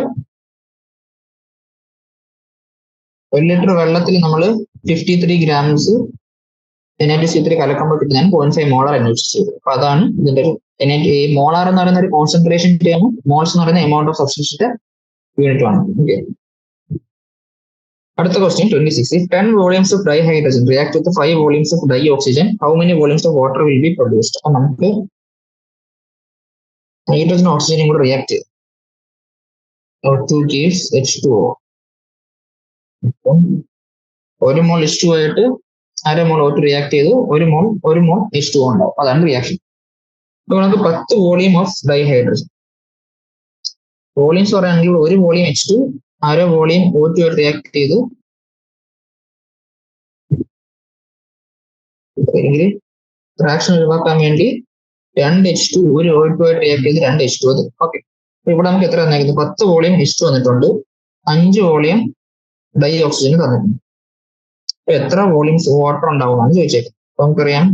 വെള്ളത്തിൽ നമ്മൾ 53 grams Na2CO3 കലക്കുമ്പോൾ കിട്ടുന്നതാണ് 0.5 molar Na2CO3. അപ്പൊ അതാണ് ഇതിന്റെ ഒരു മോളാർ എന്ന് പറയുന്ന ഒരു കോൺസെൻട്രേഷൻ ടേം, മോൾസ് എന്ന് പറയുന്ന എമൗണ്ട് ഓഫ് സബ്സ്റ്റൻസിന്റെ യൂണിറ്റ് ആണ്. ഓക്കെ, അടുത്ത question 26. If 10 volumes of dihydrogen react with 5 volumes of dioxygen, how many volumes of water will be produced? അപ്പൊ നമുക്ക് ഹൈഡ്രജൻ ഓക്സിജനും കൂടെ റിയാക്ട് ചെയ്യും. 2 gives H2O. ഒരു മോൾ H2O ആയിട്ട് അര മോൾ O2 റിയാക്ട് ചെയ്തു, ഒരു മോൾ H2O ഉണ്ടാവും. അതാണ് റിയാക്ഷൻ. അപ്പൊ നമുക്ക് 10 വോളിയം ഓഫ് ഡൈഹൈഡ്രജൻ. വോളിയംസ് പറയുകയാണെങ്കിൽ ഒരു വോളിയം H2 അര വോളിയം O2 ആയിട്ട് റിയാക്ട് ചെയ്തു, ഫ്രാക്ഷൻ ഒഴിവാക്കാൻ വേണ്ടി 2 H2 ഒരു O2 ആയിട്ട് റിയാക്ട് ചെയ്ത് 2 H2 അത്. ഓക്കെ, അപ്പൊ ഇവിടെ നമുക്ക് എത്ര തന്നിരിക്കുന്നു? 10 വോളിയം H2 വന്നിട്ടുണ്ട്, 5 വോളിയം ഡൈ ഓക്സിജൻ തന്നിട്ടുണ്ട്. അപ്പൊ എത്ര വോളിയംസ് വാട്ടർ ഉണ്ടാവുമെന്നാണ് ചോദിച്ചേക്കുന്നത്. അപ്പൊ നമുക്കറിയാം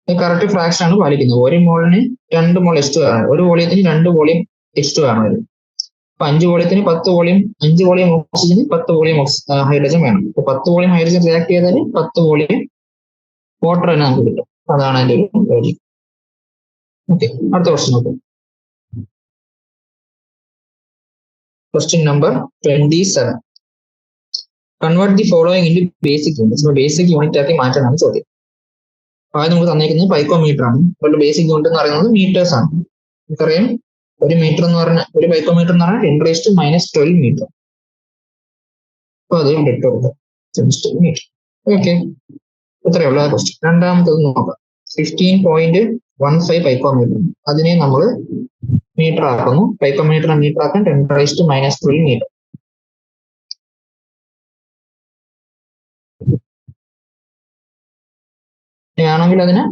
കറക്റ്റ് ഫ്രാക്ഷൻ ആണ് പാലിക്കുന്നത്. ഒരു മോളിന് 2 മോൾ H2 ആണ്, ഒരു വോളിയത്തിന് 2 വോളിയം H2 ആണ് വരുന്നത്. അപ്പൊ 5 വോളിയത്തിന് 10 വോളിയം, 5 വോളിയം ഓക്സിജന് 10 വോളിയം ഹൈഡ്രജൻ വേണം. അപ്പൊ 10 വോളിയം ഹൈഡ്രജൻ റിയാക്ട് ചെയ്താൽ 10 വോളിയം വാട്ടർ തന്നെ നമുക്ക് കിട്ടും. അതാണ് അതിന്റെ ഒരു ലോജിക്. ഓക്കെ, അടുത്ത ക്വസ്റ്റ്യൻ നോക്കാം. Question number 27. Convert the following into basic units. Basic unit ആക്കി മാറ്റാനാണ് ചോദ്യം. അത് നമുക്ക് തന്നിരിക്കുന്നത് പൈക്കോമീറ്റർ ആണ്. അതുകൊണ്ട് ബേസിക് യൂണിറ്റ് എന്ന് പറയുന്നത് മീറ്റേഴ്സ് ആണ്. നമുക്കറിയാം ഒരു മീറ്റർ എന്ന് പറഞ്ഞാൽ, ഒരു പൈക്കോമീറ്റർ എന്ന് പറഞ്ഞാൽ 10⁻⁻12 മീറ്റർ. അപ്പൊ അത് ഇട്ട് കൊടുക്കാം, മീറ്റർ. ഓക്കെ, ഇത്രയുള്ള ക്വസ്റ്റ്യൻ. രണ്ടാമത്തത് നോക്കാം. 15.15 പൈക്കോമീറ്റർ. അതിനെ നമ്മൾ മീറ്റർ ആക്കുന്നു. പൈക്കോമീറ്ററിനെ മീറ്റർ ആക്കാൻ 10⁻⁻12 മീറ്റർ. ആണെങ്കിൽ അതിന്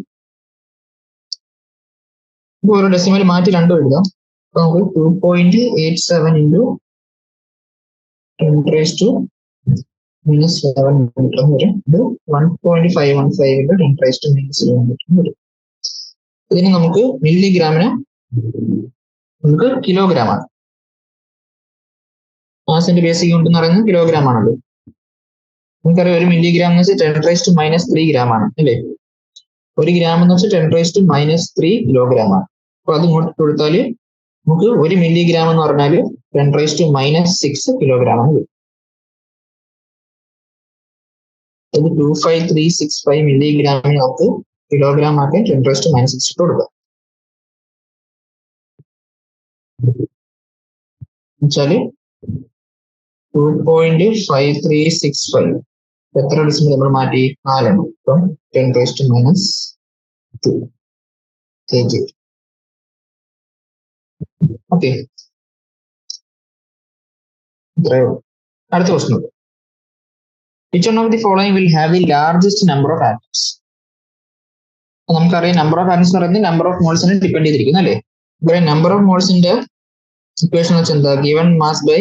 ഒരു ഡെസിമൽ മാറ്റി 2 എഴുതാം. അപ്പൊ നമുക്ക് 2.87 into 10⁻⁻7 മീറ്റർ വരും. ഇത് 1.515 into 10⁻⁻7 മീറ്റർ വരും. ഇതിന് നമുക്ക് മില്ലിഗ്രാമിന് നമുക്ക് കിലോഗ്രാം ആണ്. മാസിന്റെ ബേസിക് യൂണിറ്റ് എന്ന് പറയുന്നത് കിലോഗ്രാം ആണല്ലോ. നമുക്കറിയാം ഒരു മില്ലിഗ്രാം എന്ന് വെച്ചാൽ 10⁻³ ഗ്രാം ആണ് അല്ലേ. 1 ഗ്രാം എന്ന് വെച്ചാൽ 10⁻³ കിലോഗ്രാം ആണ്. അപ്പൊ അത് ഇങ്ങോട്ട് കൊടുത്താൽ നമുക്ക് 1 മില്ലിഗ്രാം എന്ന് പറഞ്ഞാൽ 10⁻⁻6 കിലോഗ്രാം ആണ്. ഇത് 25365 മില്ലിഗ്രാമിന് നമുക്ക് കിലോഗ്രാം ആക്കാൻ 10⁻6 ഇട്ട് കൊടുക്കാം. എന്നുവെച്ചാല് 2.5365 എത്ര ഡെസിമൽ നമ്മൾ മാറ്റി? 4. അപ്പം 10⁻2 kg. ഓക്കെ, ഇത്രയോ. അടുത്ത question. Which one of the following will have the largest number of atoms? നമുക്കറിയാം നമ്പർ ഓഫ് ആറ്റംസ് എന്ന് പറയുന്നത് നമ്പർ ഓഫ് മോൾസിനെ ഡിപ്പെൻഡ് ചെയ്തിരിക്കുന്നു അല്ലേ? ഇവിടെ നമ്പർ ഓഫ് മോൾസിന്റെ ഇക്വേഷൻ വെച്ച് എന്താ? ഗിവൺ മാസ് ബൈ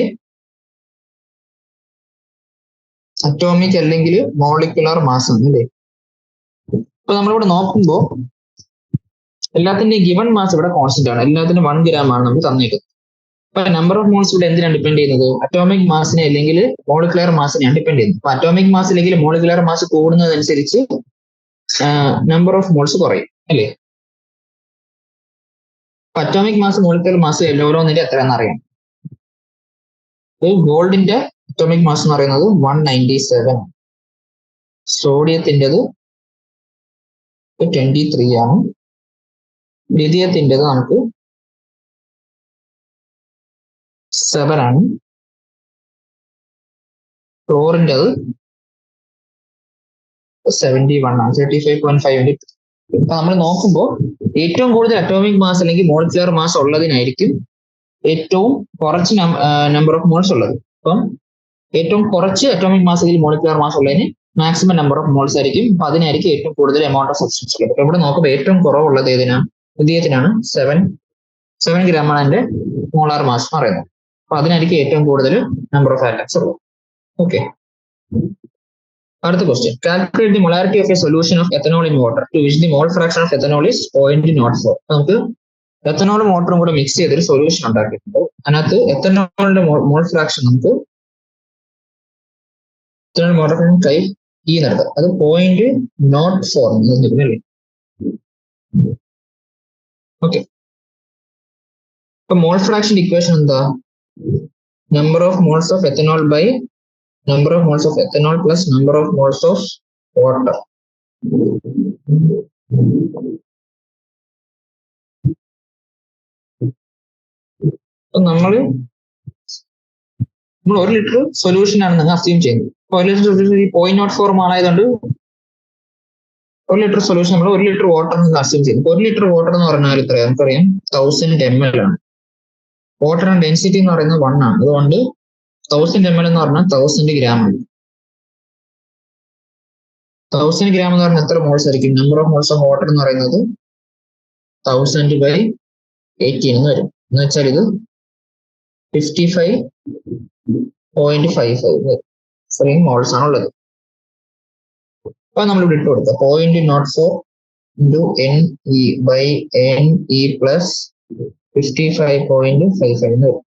അറ്റോമിക് അല്ലെങ്കിൽ മോളിക്കുലർ മാസ് ആണ് അല്ലേ? അപ്പൊ നമ്മളിവിടെ നോക്കുമ്പോൾ എല്ലാത്തിന്റെയും ഗിവൺ മാസ് ഇവിടെ കോൺസ്റ്റന്റ് ആണ്. എല്ലാത്തിനും 1 gram ആണ് നമുക്ക് തന്നിരിക്കുന്നത്. അപ്പൊ നമ്പർ ഓഫ് മോൾസ് ഇവിടെ എന്തിനാണ് ഡിപ്പെൻഡ് ചെയ്യുന്നത്? അറ്റോമിക് മാസിനെ അല്ലെങ്കിൽ മോളിക്കുലർ മാസിനെയാണ് ഡിപ്പെൻഡ് ചെയ്യുന്നത്. അപ്പൊ അറ്റോമിക് മാസ് അല്ലെങ്കിൽ മോളിക്കുലർ മാസ് കൂടുന്നതനുസരിച്ച് നമ്പർ ഓഫ് മോൾസ് കുറയും അല്ലേ? അറ്റോമിക് മാസ് മോളിക്കുലർ മാസ് ഓരോന്നിന്റെ എത്രയാണെന്ന് അറിയാം. ഗോൾഡിന്റെ അറ്റോമിക് മാസ് എന്ന് പറയുന്നത് 197, സോഡിയത്തിൻ്റെത് 23 ആണ്, ലിഥിയത്തിൻ്റെത് നമുക്ക് 7 ആണ്, ക്ലോറിൻ്റെത് 71 ആണ്, 35.5. അപ്പൊ നമ്മൾ നോക്കുമ്പോൾ ഏറ്റവും കൂടുതൽ അറ്റോമിക് മാസ് അല്ലെങ്കിൽ മോളിക്കുലർ മാസ് ഉള്ളതിനായിരിക്കും ഏറ്റവും കുറച്ച് നമ്പർ ഓഫ് മോൾസ് ഉള്ളത്. അപ്പം ഏറ്റവും കുറച്ച് അറ്റോമിക് മാസ് അല്ലെങ്കിൽ മോളിക്കുലർ മാസ് ഉള്ളതിന് മാക്സിമം നമ്പർ ഓഫ് മോൾസ് ആയിരിക്കും. അപ്പൊ അതിനായിരിക്കും ഏറ്റവും കൂടുതൽ എമൗണ്ട് ഓഫ് സബ്സ്റ്റൻസ് ഉള്ളത്. അപ്പൊ ഇവിടെ നോക്കുമ്പോൾ ഏറ്റവും കുറവുള്ളത് ഏതിനാണ്? ലിഥിയത്തിനാണ്. 7 gram ആണ് അതിന്റെ മോളാർ മാസ് എന്ന് പറയുന്നത്. അപ്പൊ അതിനായിരിക്കും ഏറ്റവും കൂടുതൽ നമ്പർ ഓഫ് ആറ്റംസ് ഉള്ളത്. ഓക്കെ, അടുത്ത question. Calculate the molarity of a solution of ethanol in water to which the mole fraction of ethanol is 0.04. നമുക്ക് എത്തനോളും വാട്ടറും കൂടെ മിക്സ് ചെയ്തൊരു സൊല്യൂഷൻ ഉണ്ടാക്കിയിട്ടുണ്ട്. അതിനകത്ത് എത്തനോളിന്റെ മോൾ ഫ്രാക്ഷൻ നമുക്ക് എത്തനോൾ മോൾ ഫ്രാക്ഷൻ ടൈപ്പ് ഇ നടത്തുക. അത് 0.04 അല്ലേ? ഓക്കെ, ഇപ്പൊ മോൾ ഫ്രാക്ഷൻ ഇക്വേഷൻ എന്താ? Number of moles of ethanol by number of moles of ethanol plus number of moles of water. നമ്മൾ 1 ലിറ്റർ സൊല്യൂഷൻ ആണ് നിങ്ങൾ അസ്യൂം ചെയ്യുന്നത്. 1 ലിറ്റർ സൊല്യൂഷൻ 0.04 ആയതുകൊണ്ട് 1 ലിറ്റർ സൊല്യൂഷൻ നമ്മൾ 1 ലിറ്റർ വാട്ടർ നിങ്ങൾ അസ്യൂം ചെയ്യുന്നു. 1 ലിറ്റർ വാട്ടർ എന്ന് പറഞ്ഞാൽ എത്രയാണ്? നമുക്കറിയാം 1000 ml ആണ്. വാട്ടറിന്റെ ഡെൻസിറ്റി എന്ന് പറയുന്നത് 1 ആണ്. അതുകൊണ്ട് 1000 ml എന്ന് പറഞ്ഞാൽ 1000 gram ആണ്. 1000 gram എന്ന് പറഞ്ഞാൽ എത്ര മോൾസ് ആയിരിക്കും? Number of moles of water എന്ന് പറയുന്നത് 1000/18 എന്ന് വരും. എന്ന് വെച്ചാൽ ഇത് 55.55 ഇത്രയും മോൾസ് ആണ് ഉള്ളത്. അപ്പൊ നമ്മൾ ഇവിടെ ഇട്ട് കൊടുക്കുക 0.04 into NE/NE plus 55.55 എന്ന് വരും.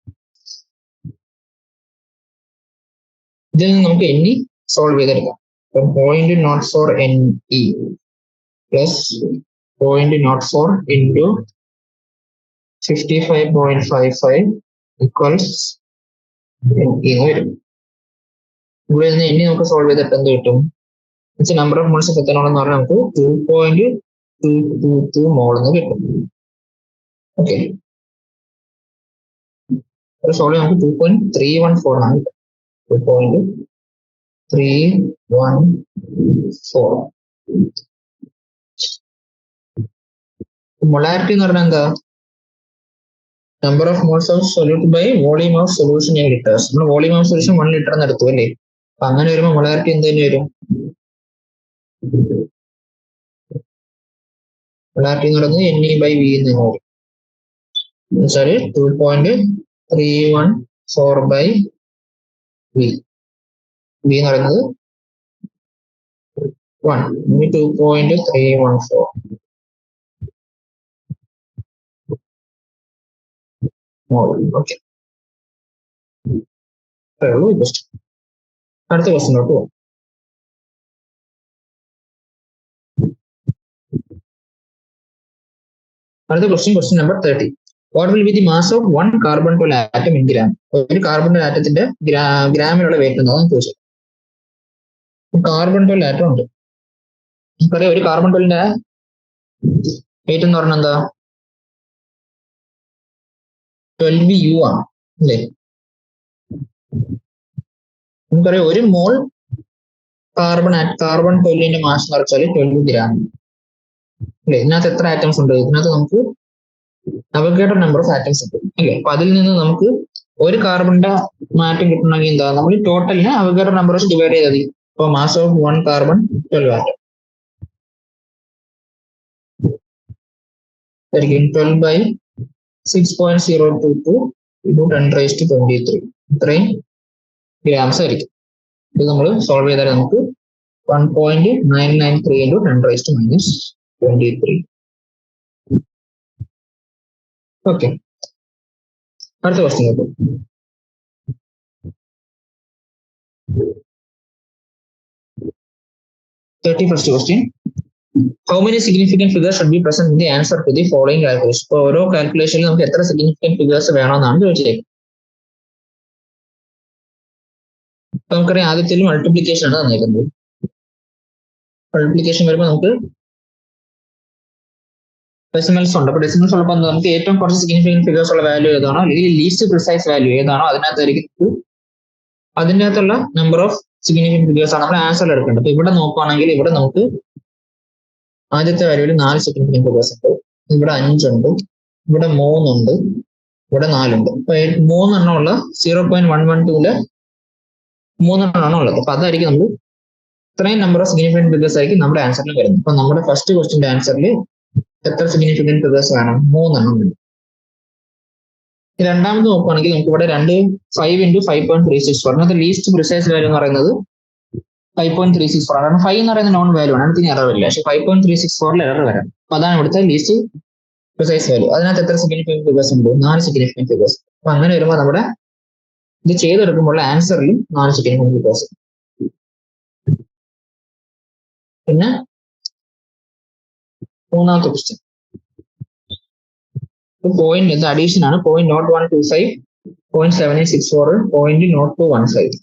ഇതിൽ നിന്ന് നമുക്ക് NE സോൾവ് ചെയ്തെടുക്കാം. 0.04 NE plus 0.04 into 55.55 equals NE എന്ന് വരും. ഇവിടെ നിന്ന് NE നമുക്ക് സോൾവ് ചെയ്തിട്ട് എന്ത് കിട്ടും? Number of moles of ethanol എന്ന് പറഞ്ഞാൽ നമുക്ക് 2.222 മോൾ എന്ന് കിട്ടും. ഓക്കെ, സോൾവ് നമുക്ക് 2.314 ആണ് കിട്ടും. 2.314. മൊളാരിറ്റി എന്ന് പറഞ്ഞാൽ എന്താ? Number of moles of solute by volume of solution in litres. നമ്മൾ വോളിയം ഓഫ് സൊല്യൂഷൻ 1 ലിറ്റർ എന്ന് എടുത്തു അല്ലേ? അപ്പൊ അങ്ങനെ വരുമ്പോൾ മൊളാരിറ്റി എന്ത് തന്നെ വരും? മൊളാരിറ്റി എന്ന് പറയുന്നത് NE/V എന്ന് വരും. Sorry 2.314/V. V എന്ന് പറയുന്നത് 1, 2.314. ഓക്കെ, അടുത്ത ക്വസ്റ്റ്യനിലോട്ട് പോകും. അടുത്ത question number 30. What will be the mass of 1 carbon atom in gram? ഒരു കാർബൺ ആറ്റത്തിന്റെ ഗ്രാമിലുള്ള വെയിറ്റ് എന്താണെന്ന് ചോദിച്ചു. കാർബൺ 12 ആറ്റം ഉണ്ട്. നമുക്കറിയാം ഒരു കാർബൺ 12ന്റെ വെയിറ്റ് എന്ന് പറഞ്ഞാൽ എന്താ 12U ആണ് അല്ലേ? നമുക്കറിയാം ഒരു മോൾ കാർബൺ 12ന്റെ മാസ് എന്ന് വെച്ചാൽ 12 ഗ്രാം അല്ലേ? ഇതിനകത്ത് എത്ര ആറ്റംസ് ഉണ്ട്? ഇതിനകത്ത് നമുക്ക് അവഗാഡ്രോ നമ്പർ ഓഫ് ആറ്റംസ് ഉണ്ട് അല്ലേ? അപ്പൊ അതിൽ നിന്ന് നമുക്ക് ഒരു കാർബണിന്റെ മാറ്റം കിട്ടണമെങ്കിൽ എന്താ, നമ്മൾ ടോട്ടലിനെ അവഗാഡ്രോ നമ്പർ വെച്ച് ഡിവൈഡ് ചെയ്താൽ മതി. അപ്പൊ മാസ് ഓഫ് 1 കാർബൺ 12 ആറ്റം ആയിരിക്കും 12/6.022 into 10⁻23 ഇത്രയും ഗ്രാംസ് ആയിരിക്കും. ഇത് നമ്മൾ സോൾവ് ചെയ്താൽ നമുക്ക് 1.993 into 10⁻23. ഓക്കെ, അടുത്ത ക്വസ്റ്റ്യൻ നോക്കൂ. 31st question. How many significant figures should be present in the answer to the following calculation? ഇപ്പോൾ ഓരോ കാൽക്കുലേഷനിൽ നമുക്ക് എത്ര സിഗ്നിഫിക്കന്റ് ഫിഗേഴ്സ് വേണമെന്നാണ് ചോദിച്ചേക്കുന്നത്. നമുക്കറിയാം ആദ്യത്തിൽ മൾട്ടിപ്ലിക്കേഷൻ ആണ് തന്നേക്കുന്നത്. മൾട്ടിപ്ലിക്കേഷൻ വരുമ്പോൾ നമുക്ക് ഡെസിമൽസ് ഉണ്ട്. അപ്പൊ ഡെസിമൽസ് ഉള്ളപ്പോൾ നമുക്ക് ഏറ്റവും കുറച്ച് സിഗ്നിഫിക്കന്റ് ഫിഗേഴ്സ് ഉള്ള വാല്യൂ ഏതാണോ അല്ലെങ്കിൽ ലീസ്റ്റ് പ്രിസൈസ് വാല്യൂ ഏതാണോ അതിനകത്തായിരിക്കും അതിൻ്റെ അകത്തുള്ള നമ്പർ ഓഫ് സിഗ്നിഫിക്കന്റ് ഫിഗേഴ്സ് ആണ് നമ്മൾ ആൻസറിൽ എടുക്കേണ്ടത്. അപ്പൊ ഇവിടെ നോക്കുകയാണെങ്കിൽ ഇവിടെ നമുക്ക് ആദ്യത്തെ വാല്യൂവിൽ 4 സിഗ്നിഫിക്കന്റ് ഫിഗേഴ്സ് ഉണ്ട്. ഇവിടെ 5 ഉണ്ട്, ഇവിടെ 3 ഉണ്ട്, ഇവിടെ 4 ഉണ്ട്. അപ്പൊ 3 എണ്ണം ഉള്ള 0.112 3 എണ്ണമാണ് ഉള്ളത്. അപ്പൊ അതായിരിക്കും നമ്മൾ ഇത്രയും നമ്പർ ഓഫ് സിഗ്നിഫിക്കന്റ് ഫിഗേഴ്സ് ആയിരിക്കും നമ്മുടെ ആൻസറിൽ വരുന്നത്. അപ്പൊ നമ്മുടെ ഫസ്റ്റ് ക്വസ്റ്റിന്റെ ആൻസറിൽ എത്ര സിഗ്നിഫിക്കന്റ് ഫിഗേഴ്സ് വേണം? 3 എണ്ണം ഉണ്ട്. രണ്ടാമത് നോക്കുകയാണെങ്കിൽ നമുക്ക് ഇവിടെ 5 into 5.364 അതിനകത്ത് ലീസ്റ്റ് പ്രിസൈസ് വാല്യൂ എന്ന് പറയുന്നത് 5.364 ആണ്. കാരണം 5 എന്ന് പറയുന്നത് നോൺ വാല്യൂ ആണ്, അതിന് എറർ ഇല്ല. പക്ഷെ 5.364 എറർ വരാം. അപ്പൊ അതാണ് ഇവിടുത്തെ ലീസ്റ്റ് പ്രിസൈസ് വാല്യൂ. അതിനകത്ത് എത്ര സിഗ്നിഫിക്കന്റ് ഫിഗേഴ്സ് ഉണ്ട്? 4 സിഗ്നിഫിക്കന്റ് ഫിഗേഴ്സ്. അപ്പൊ അങ്ങനെ വരുമ്പോൾ നമ്മുടെ ഇത് ചെയ്തെടുക്കുമ്പോൾ ആൻസറിലും 4 സിഗ്നിഫിക്കന്റ് ഫിഗേഴ്സ്. പിന്നെ മൂന്നാമത്തെ ക്വസ്റ്റ്യൻ പോയിന്റ് ഇത് അഡീഷൻ ആണ്. 0.0125 0.7864 0.0215.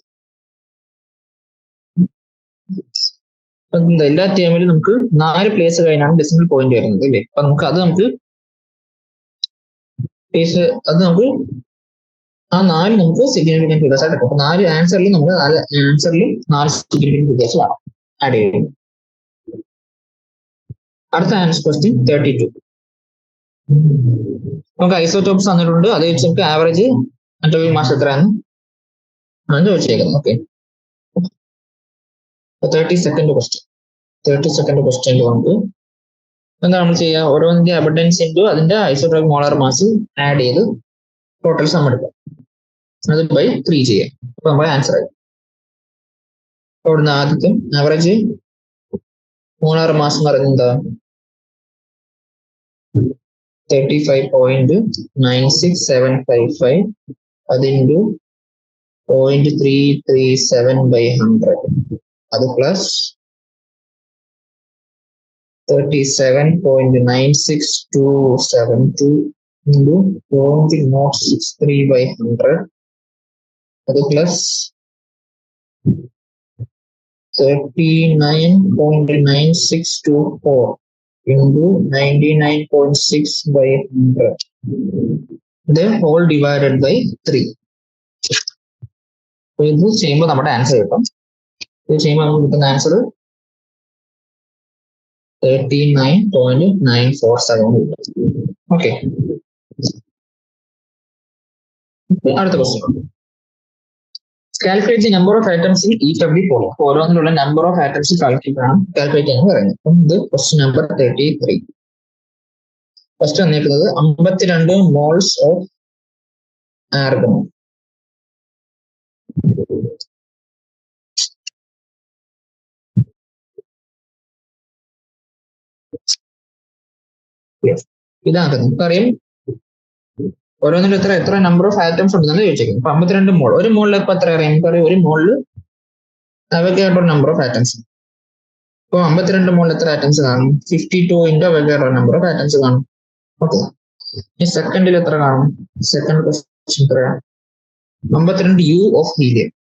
എല്ലാ ടേമിലും നമുക്ക് 4 പ്ലേസ് കഴിഞ്ഞാണ് ഡെസിമൽ പോയിന്റ് വരുന്നത് അല്ലേ? അപ്പൊ നമുക്ക് ആ 4 നമുക്ക് സിഗ്നിഫിക്കന്റ് ഫിഗേഴ്സ് ആയിട്ട് എടുക്കും. 4 ആൻസറിൽ നമുക്ക് 4 സിഗ്നിഫിക്കന്റ് ഫിഗേഴ്സ് വേണം ആഡ് ചെയ്യും. അടുത്ത ആൻസർ ക്വസ്റ്റ്യൻ 32. നമുക്ക് ഐസോടോപ്സ് തന്നിട്ടുണ്ട്. അത് വെച്ച് നമുക്ക് ആവറേജ് അറ്റോമിക് മാസ് എത്രയാണ് ചോദിച്ചേക്കുന്നത്. ഓക്കെ, 32nd ക്വസ്റ്റ്യൻ നമുക്ക് എന്താ നമ്മൾ ചെയ്യുക? ഓരോന്നിന്റെ അബണ്ടൻസ് ഇൻറ്റു അതിന്റെ ഐസോടോപിക് മോളാർ മാസ് ആഡ് ചെയ്ത് ടോട്ടൽ സം എടുക്കാം. അത് ബൈ 3 ചെയ്യാം. അപ്പൊ നമ്മുടെ ആൻസർ ആയി. അവിടുന്ന് ആദ്യത്തെ ആവറേജ് മോളാർ മാസ് എന്ന് പറയുന്നത് എന്താ? 35.96755 അതിൻ്റെ 0.337/100 അത് പ്ലസ് 37.96272 into 0.063/100 അത് plus 39.9624 into 99.6/100 the whole divided by 3. ഇത് ചെയ്യുമ്പോൾ നമ്മുടെ ആൻസർ കിട്ടും. ഇത് ചെയ്യുമ്പോൾ നമുക്ക് കിട്ടുന്ന ആൻസർ 39.947 കിട്ടും. ഓക്കെ, അടുത്ത question. Calculate the number of atoms in each of the following. ഓരോന്നിലുള്ള നമ്പർ ഓഫ് ആറ്റംസ് കാൽക്കുലേറ്റ് ചെയ്യാൻ പറയുന്നത്. അപ്പം ഇത് ക്വസ്റ്റ്യൻ നമ്പർ 33. ഫസ്റ്റ് വന്നിരിക്കുന്നത് 52 മോൾസ് ഓഫ് ആർഗൺ. ഇതാണ് നമുക്കറിയാം ഓരോന്നിലും എത്ര നമ്പർ ഓഫ് ആറ്റംസ് ഉണ്ടെന്നാണ് ചോദിച്ചേക്കുന്നത്. അപ്പൊ 52 മോൾ. ഒരു മോളിൽ ഇപ്പൊ എത്ര അറിയാം? നമുക്കറിയാം ഒരു മോളിൽ അവഗാഡ്രോ നമ്പർ ഓഫ് ആറ്റംസ്. ഇപ്പൊ 52 മോളിൽ എത്ര ആറ്റംസ് കാണും? 52 into Avogadro number of atoms കാണും. ഓക്കെ, ഈ സെക്കൻഡിൽ എത്ര കാണും? സെക്കൻഡ് ക്വസ്റ്റ്യൻ എത്രയാണ്? 52 U ഓഫ് ഹീലിയം.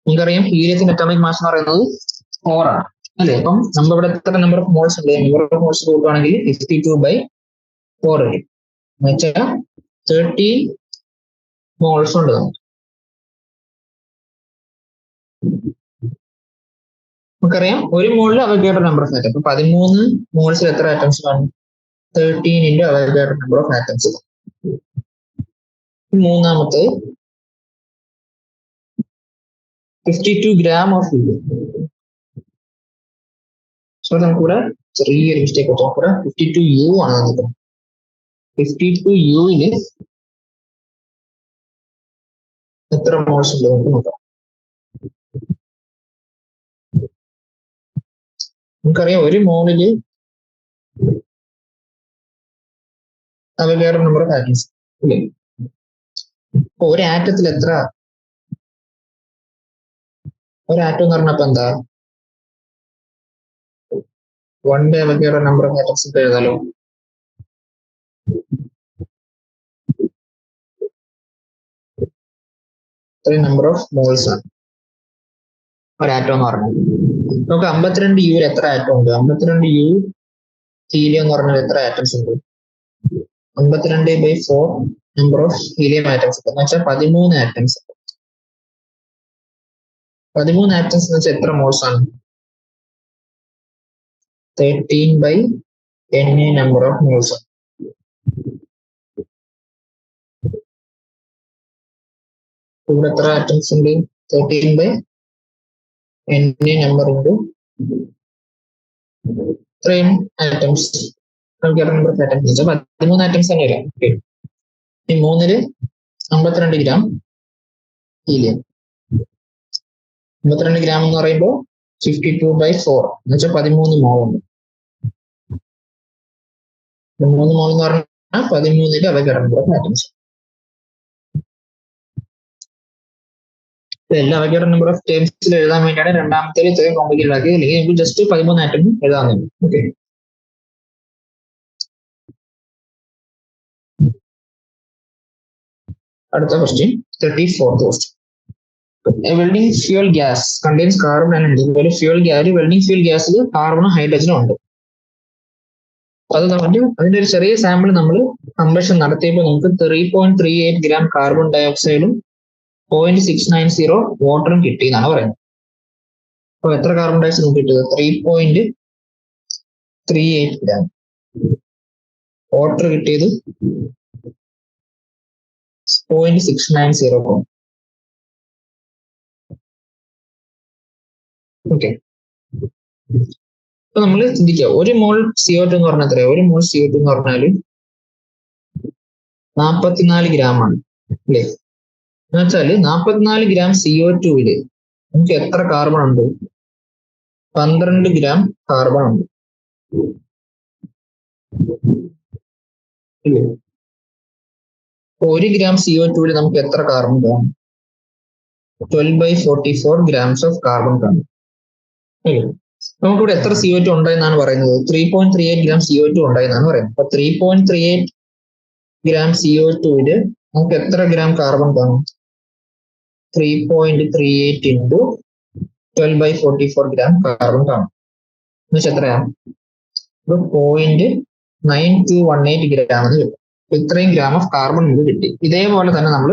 നിങ്ങൾക്കറിയാം ഹീലിയത്തിന്റെ അറ്റോമിക് മാസ് എന്ന് പറയുന്നത് 4 ആണ് അല്ലെ. അപ്പം നമ്മൾ ഇവിടെ എത്ര നമ്പർ ഓഫ് മോൾസ് ഉണ്ട്? നമ്പർ ഓഫ് മോൾസ് കൊടുക്കുകയാണെങ്കിൽ 52/4 വരും എന്ന് വെച്ചാൽ 30 മോൾസ് ഉണ്ട് നമുക്ക്. നമുക്കറിയാം ഒരു മോളിൽ അവഗാഡ്രോ നമ്പർ ഓഫ് ആറ്റം. അപ്പൊ 13 മോൾസിൽ എത്ര ആറ്റംസ് കാണും? 13 into Avogadro number of atoms. മൂന്നാമത്തെ 52 gram ഓഫ് ഹീലിയം. സോ നമുക്കിവിടെ ചെറിയൊരു മിസ്റ്റേക്ക് വെച്ചാൽ കൂടെ 52U ആണ് നമുക്ക്. 52Uല് എത്ര മോൾസ് ഉണ്ട് നമുക്ക് നോക്കാം. നമുക്കറിയാം ഒരു മോളില് അവഗാഡ്രോ നമ്പർ ഓഫ് ആറ്റംസ് ഇല്ലേ. അപ്പൊ ഒരു ആറ്റത്തിൽ എത്ര, ഒരു ആറ്റം എന്ന് പറഞ്ഞപ്പോ എന്താ 1 അവഗാഡ്രോ നമ്പർ ഓഫ് ആറ്റംസ് ഇട്ട് എഴുതാലോ. ഇത്രയും നമ്പർ ഓഫ് മോൾസ് ആണ് ഒരാറ്റം എന്ന് പറഞ്ഞത്. നമുക്ക് 52U എത്ര ആറ്റം ഉണ്ട്? 52U ഹീലിയം എന്ന് പറഞ്ഞാൽ എത്ര ആറ്റംസ് ഉണ്ട്? 52/4 നമ്പർ ഓഫ് ഹീലിയം ആറ്റംസ് എന്ന് വെച്ചാൽ 13 ആറ്റംസ്. 13 ആറ്റംസ് എന്ന് വെച്ചാൽ എത്ര മോൾസ് ആണ്? 13/n number of moles. ഇവിടെ എത്ര ആറ്റംസ് ഉണ്ട്? 13/n നമ്പർ ഉണ്ട് ഇത്രയും ആറ്റംസ്. നമ്പർ ഓഫ് ആറ്റംസ് വെച്ചാൽ 13 ആറ്റംസ് തന്നെ വരാം. ഈ മൂന്നില് 52 ഗ്രാം ഹീലിയം. 52 ഗ്രാം എന്ന് പറയുമ്പോൾ 52/4 എന്ന് വെച്ചാൽ 13 മോൾ ഉണ്ട്. 13 മോൾ എന്ന് പറഞ്ഞാൽ 13 അവഗാഡ്രോ നമ്പർ ഓഫ് ആറ്റംസ്. എല്ലാ അവഗാഡ്രോ നമ്പർ ഓഫ് ടേംസിൽ എഴുതാൻ വേണ്ടിയാണ് രണ്ടാമത്തെ ഇത്രയും കോംപ്ലിക്കേറ്റഡ് ആക്കി. അല്ലെങ്കിൽ നമുക്ക് ജസ്റ്റ് 13 ആറ്റം എഴുതാൻ വേണ്ടി. ഓക്കെ, അടുത്ത question 34th question. A welding fuel gas contains carbon and അതുപോലെ ഫ്യൂൽ ഗ്യാസ്, വെൽഡിംഗ് ഫ്യൂൽ ഗ്യാസിൽ കാർബണും ഹൈഡ്രജനും ഉണ്ട്. അത് അതിന്റെ ഒരു ചെറിയ സാമ്പിൾ നമ്മൾ കമ്പഷൻ നടത്തിയപ്പോൾ നമുക്ക് 3.38 ഗ്രാം കാർബൺ ഡയോക്സൈഡും 0.690 വാട്ടറും കിട്ടി എന്നാണ് പറയുന്നത്. അപ്പൊ എത്ര കാർബൺ ഡയോക്സൈഡ് നമുക്ക് കിട്ടിയത്? 3.38 ഗ്രാം. വാട്ടർ കിട്ടിയത് 0.690. ഓക്കെ, അപ്പൊ നമ്മൾ ചിന്തിക്കുക, ഒരു മോൾ CO2 എന്ന് പറഞ്ഞാൽ എത്രയാ? ഒരു മോൾ CO2 എന്ന് പറഞ്ഞാല് 44 ഗ്രാം ആണ് അല്ലേ. എന്ന് വെച്ചാല് 44 ഗ്രാം CO2 നമുക്ക് എത്ര കാർബൺ ഉണ്ട്? 12 ഗ്രാം കാർബൺ ഉണ്ട്. 1 ഗ്രാം CO2 നമുക്ക് എത്ര കാർബൺ കാണും? 12/44 ഗ്രാംസ് ഓഫ് കാർബൺ കാണും. നമുക്കിവിടെ എത്ര CO2 ഉണ്ടായെന്നാണ് പറയുന്നത്? 3.38 ഗ്രാം CO2 ഉണ്ടായെന്നാണ് പറയുന്നത്. അപ്പൊ 3.38 ഗ്രാം CO2 നമുക്ക് എത്ര ഗ്രാം കാർബൺ കാണും? 3.38 into 12/44 ഗ്രാം കാർബൺ കാണും. എന്നുവെച്ചാൽ എത്രയാ? 0.9218 ഗ്രാം എന്ന് കിട്ടും. ഇത്രയും ഗ്രാം ഓഫ് കാർബൺ നമുക്ക് കിട്ടി. ഇതേപോലെ തന്നെ നമ്മൾ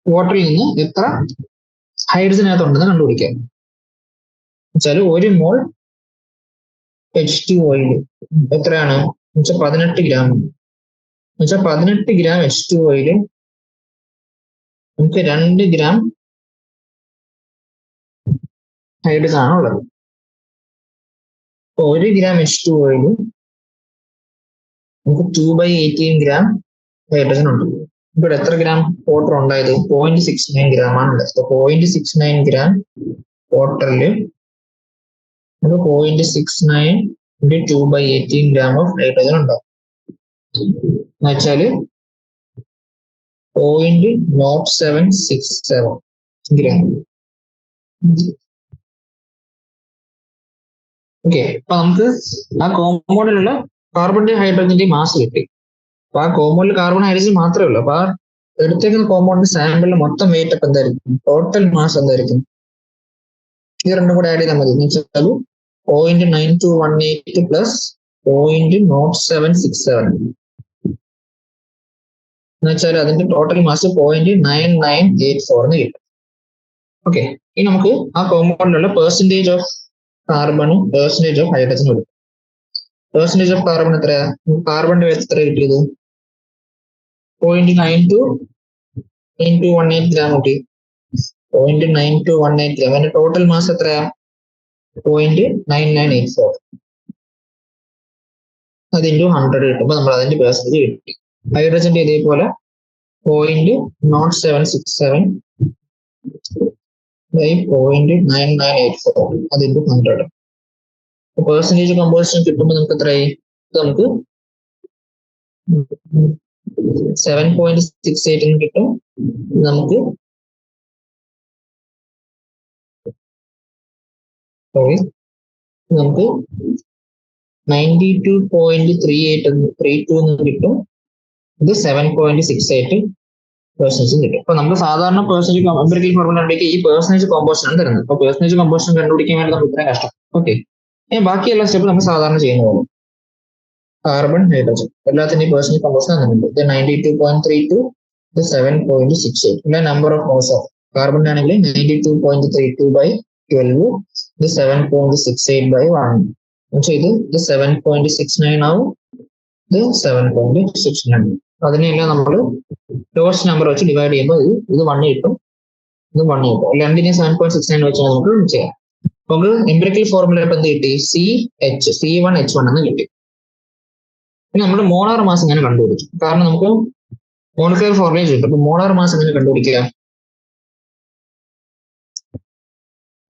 വാട്ടറിൽ നിന്ന് എത്ര ഹൈഡ്രജനകത്ത് ഉണ്ടെന്ന് കണ്ടുപിടിക്കാം. വെച്ചാൽ ഒരു മോൾ H2O എത്രയാണ്? എന്നുവെച്ചാൽ 18 ഗ്രാം. എന്നുവെച്ചാൽ 18 ഗ്രാം H2O നമുക്ക് 2 ഗ്രാം ഹൈഡ്രജൻ ആണ് ഉള്ളത്. അപ്പൊ 1 ഗ്രാം H2O നമുക്ക് 2/18 ഗ്രാം ഹൈഡ്രജൻ ഉണ്ട്. ഇവിടെ എത്ര ഗ്രാം വാട്ടർ ഉണ്ടായത്? 0.69 ഗ്രാം ആണ് ഉള്ളത്. അപ്പൊ 0.69 ഗ്രാം വാട്ടറിൽ നമുക്ക് 0.69 into 2/18 ഗ്രാം ഓഫ് ഹൈഡ്രജൻ ഉണ്ടാവും. എന്ന് വെച്ചാല് 0.0767 ഗ്രാം. ഓക്കെ, അപ്പൊ നമുക്ക് ആ കോമ്പൗണ്ടിലുള്ള കാർബണിന്റെയും ഹൈഡ്രജന്റെയും മാസ് കിട്ടി. അപ്പൊ ആ കോമ്പൗണ്ടിൽ കാർബൺ ഹൈഡ്രജൻ മാത്രമേ ഉള്ളൂ. അപ്പൊ ആ എടുത്തേക്കുന്ന കോമ്പൗണ്ട് സാമ്പിളിൽ മൊത്തം വെയിറ്റ് ഒക്കെ എന്തായിരിക്കും, ടോട്ടൽ മാസ് എന്തായിരിക്കും, ഇത് രണ്ടും കൂടെ ആഡ് ചെയ്താൽ മതി. എന്ന് വെച്ചാൽ 0.9218 പ്ലസ് 0.0767 എന്ന് വെച്ചാൽ അതിന്റെ ടോട്ടൽ മാസ് 0.9984 എന്ന് കിട്ടും. ഓക്കെ, ഇനി നമുക്ക് ആ കോമ്പൗണ്ടിലുള്ള പെർസെന്റേജ് ഓഫ് കാർബണും പെർസെന്റേജ് ഓഫ് ഹൈഡ്രജനും എടുക്കും. പെർസെന്റേജ് ഓഫ് കാർബൺ എത്രയാ, കാർബണിന്റെ എത്ര കിട്ടിയത് 0.9218 ഗ്രാം കിട്ടി. 0.9218 ഗ്രാം. അതിന്റെ ടോട്ടൽ മാസ് എത്രയാ 0.9984. അത് ഇൻറ്റു 100 കിട്ടുമ്പോൾ നമ്മൾ അതിന്റെ പെർസെന്റേജ് കിട്ടി. ഹൈഡ്രജന്റെ ഇതേപോലെ 0.0767 by 0.9984 അത് ഇൻറ്റു 100. പെർസെന്റേജ് കമ്പോസിഷൻ കിട്ടുമ്പോൾ നമുക്ക് എത്രയായി, നമുക്ക് 7.68 എന്ന് കിട്ടും. നമുക്ക് നമുക്ക് 92.32 എന്ന് കിട്ടും. ഇത് 7.68% കിട്ടും. അപ്പൊ നമുക്ക് സാധാരണ പെർസെന്റേജ് എംപിരിക്കൽ ഫോർമുല ഉണ്ടെങ്കിൽ ഈ പെർസെന്റേജ് കോമ്പോസിഷൻ ആണ് തരുന്നത്. അപ്പൊ പെർസെന്റേജ് കോമ്പോസിഷൻ കണ്ടുപിടിക്കാൻ വേണ്ടി നമുക്ക് ഇത്രയും കഷ്ടം. ഓക്കെ, ബാക്കി എല്ലാ സ്റ്റെപ്പ് നമ്മൾ സാധാരണ ചെയ്യുന്ന പോലെ കാർബൺ ഹൈഡ്രജൻ എല്ലാത്തിന്റെയും പെർസെന്റേജ് കോമ്പോസിഷൻ തന്നിട്ടുണ്ട്. ഇത് 92.32, ഇത് 7.68. പിന്നെ number of moles of carbon ആണെങ്കിൽ 92.32/12, ഇത് 7.68/1. ഇത് 7.69 ആവും, ഇത് 7.69. അതിനെല്ലാം നമ്മൾ ലോസ്റ്റ് നമ്പർ വെച്ച് ഡിവൈഡ് ചെയ്യുമ്പോൾ ഇത് 1 കിട്ടും, ഇത് 1 കിട്ടും. രണ്ടിനെയും 7.69 വെച്ച് നമുക്ക് ചെയ്യാം. നമുക്ക് എംപിരിക്കൽ ഫോർമുല ഇപ്പൊ എന്ത് കിട്ടി, C1H1 എന്ന് കിട്ടി. പിന്നെ നമ്മുടെ മോളാർ മാസ് ഇങ്ങനെ കണ്ടുപിടിച്ചു. കാരണം നമുക്ക് മോളിക്കുലർ ഫോർമുല കിട്ടും. അപ്പൊ മോളാർ മാസ് എങ്ങനെ കണ്ടുപിടിക്കുക,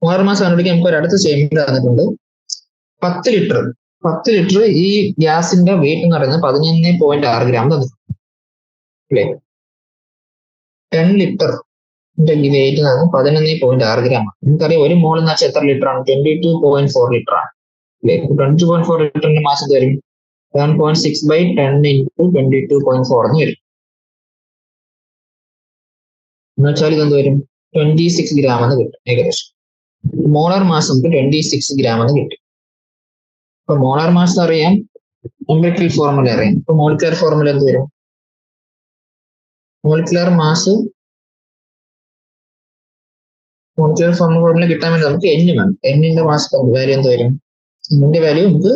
മോളാർ മാസ് കണ്ടുപിടിക്കാൻ നമുക്ക് ഒരു അടുത്ത സ്റ്റേറ്റ്മെന്റ് തന്നിട്ടുണ്ട്. 10 ലിറ്റർ ഈ ഗ്യാസിന്റെ വെയിറ്റ് എന്ന് പറയുന്നത് 11.6 ഗ്രാം തന്നിട്ടുണ്ട് അല്ലേ. 10 ലിറ്റർ വെയിറ്റ് 11.6 ഗ്രാം ആണ്. നമുക്കറിയാം ഒരു മോൾ എന്ന് വെച്ചാൽ എത്ര ലിറ്റർ ആണ്, 22.4 ലിറ്റർ ആണ് അല്ലേ. 22.4 ലിറ്ററിന്റെ മാസ് എന്ത് വരും, 7.6/10 into 22.4 എന്ന് വരും. എന്ന് വെച്ചാൽ ഇതെന്ത് വരും, 26 ഗ്രാം എന്ന് കിട്ടും ഏകദേശം. മോളാർ മാസ് നമുക്ക് 26 ഗ്രാം എന്ന് കിട്ടും. അപ്പൊ മോളാർ മാസ് അറിയാം, എംപിരിക്കൽ ഫോർമുല അറിയാം. ഇപ്പൊ മോളിക്കുലർ ഫോർമുല എന്ത് വരും, മോളിക്കുലർ ഫോർമുല കിട്ടാൻ വേണ്ടി നമുക്ക് N വേണം. Nന്റെ മാസ് വാല്യൂ എന്ത് വരും, Nന്റെ വാല്യൂ നമുക്ക്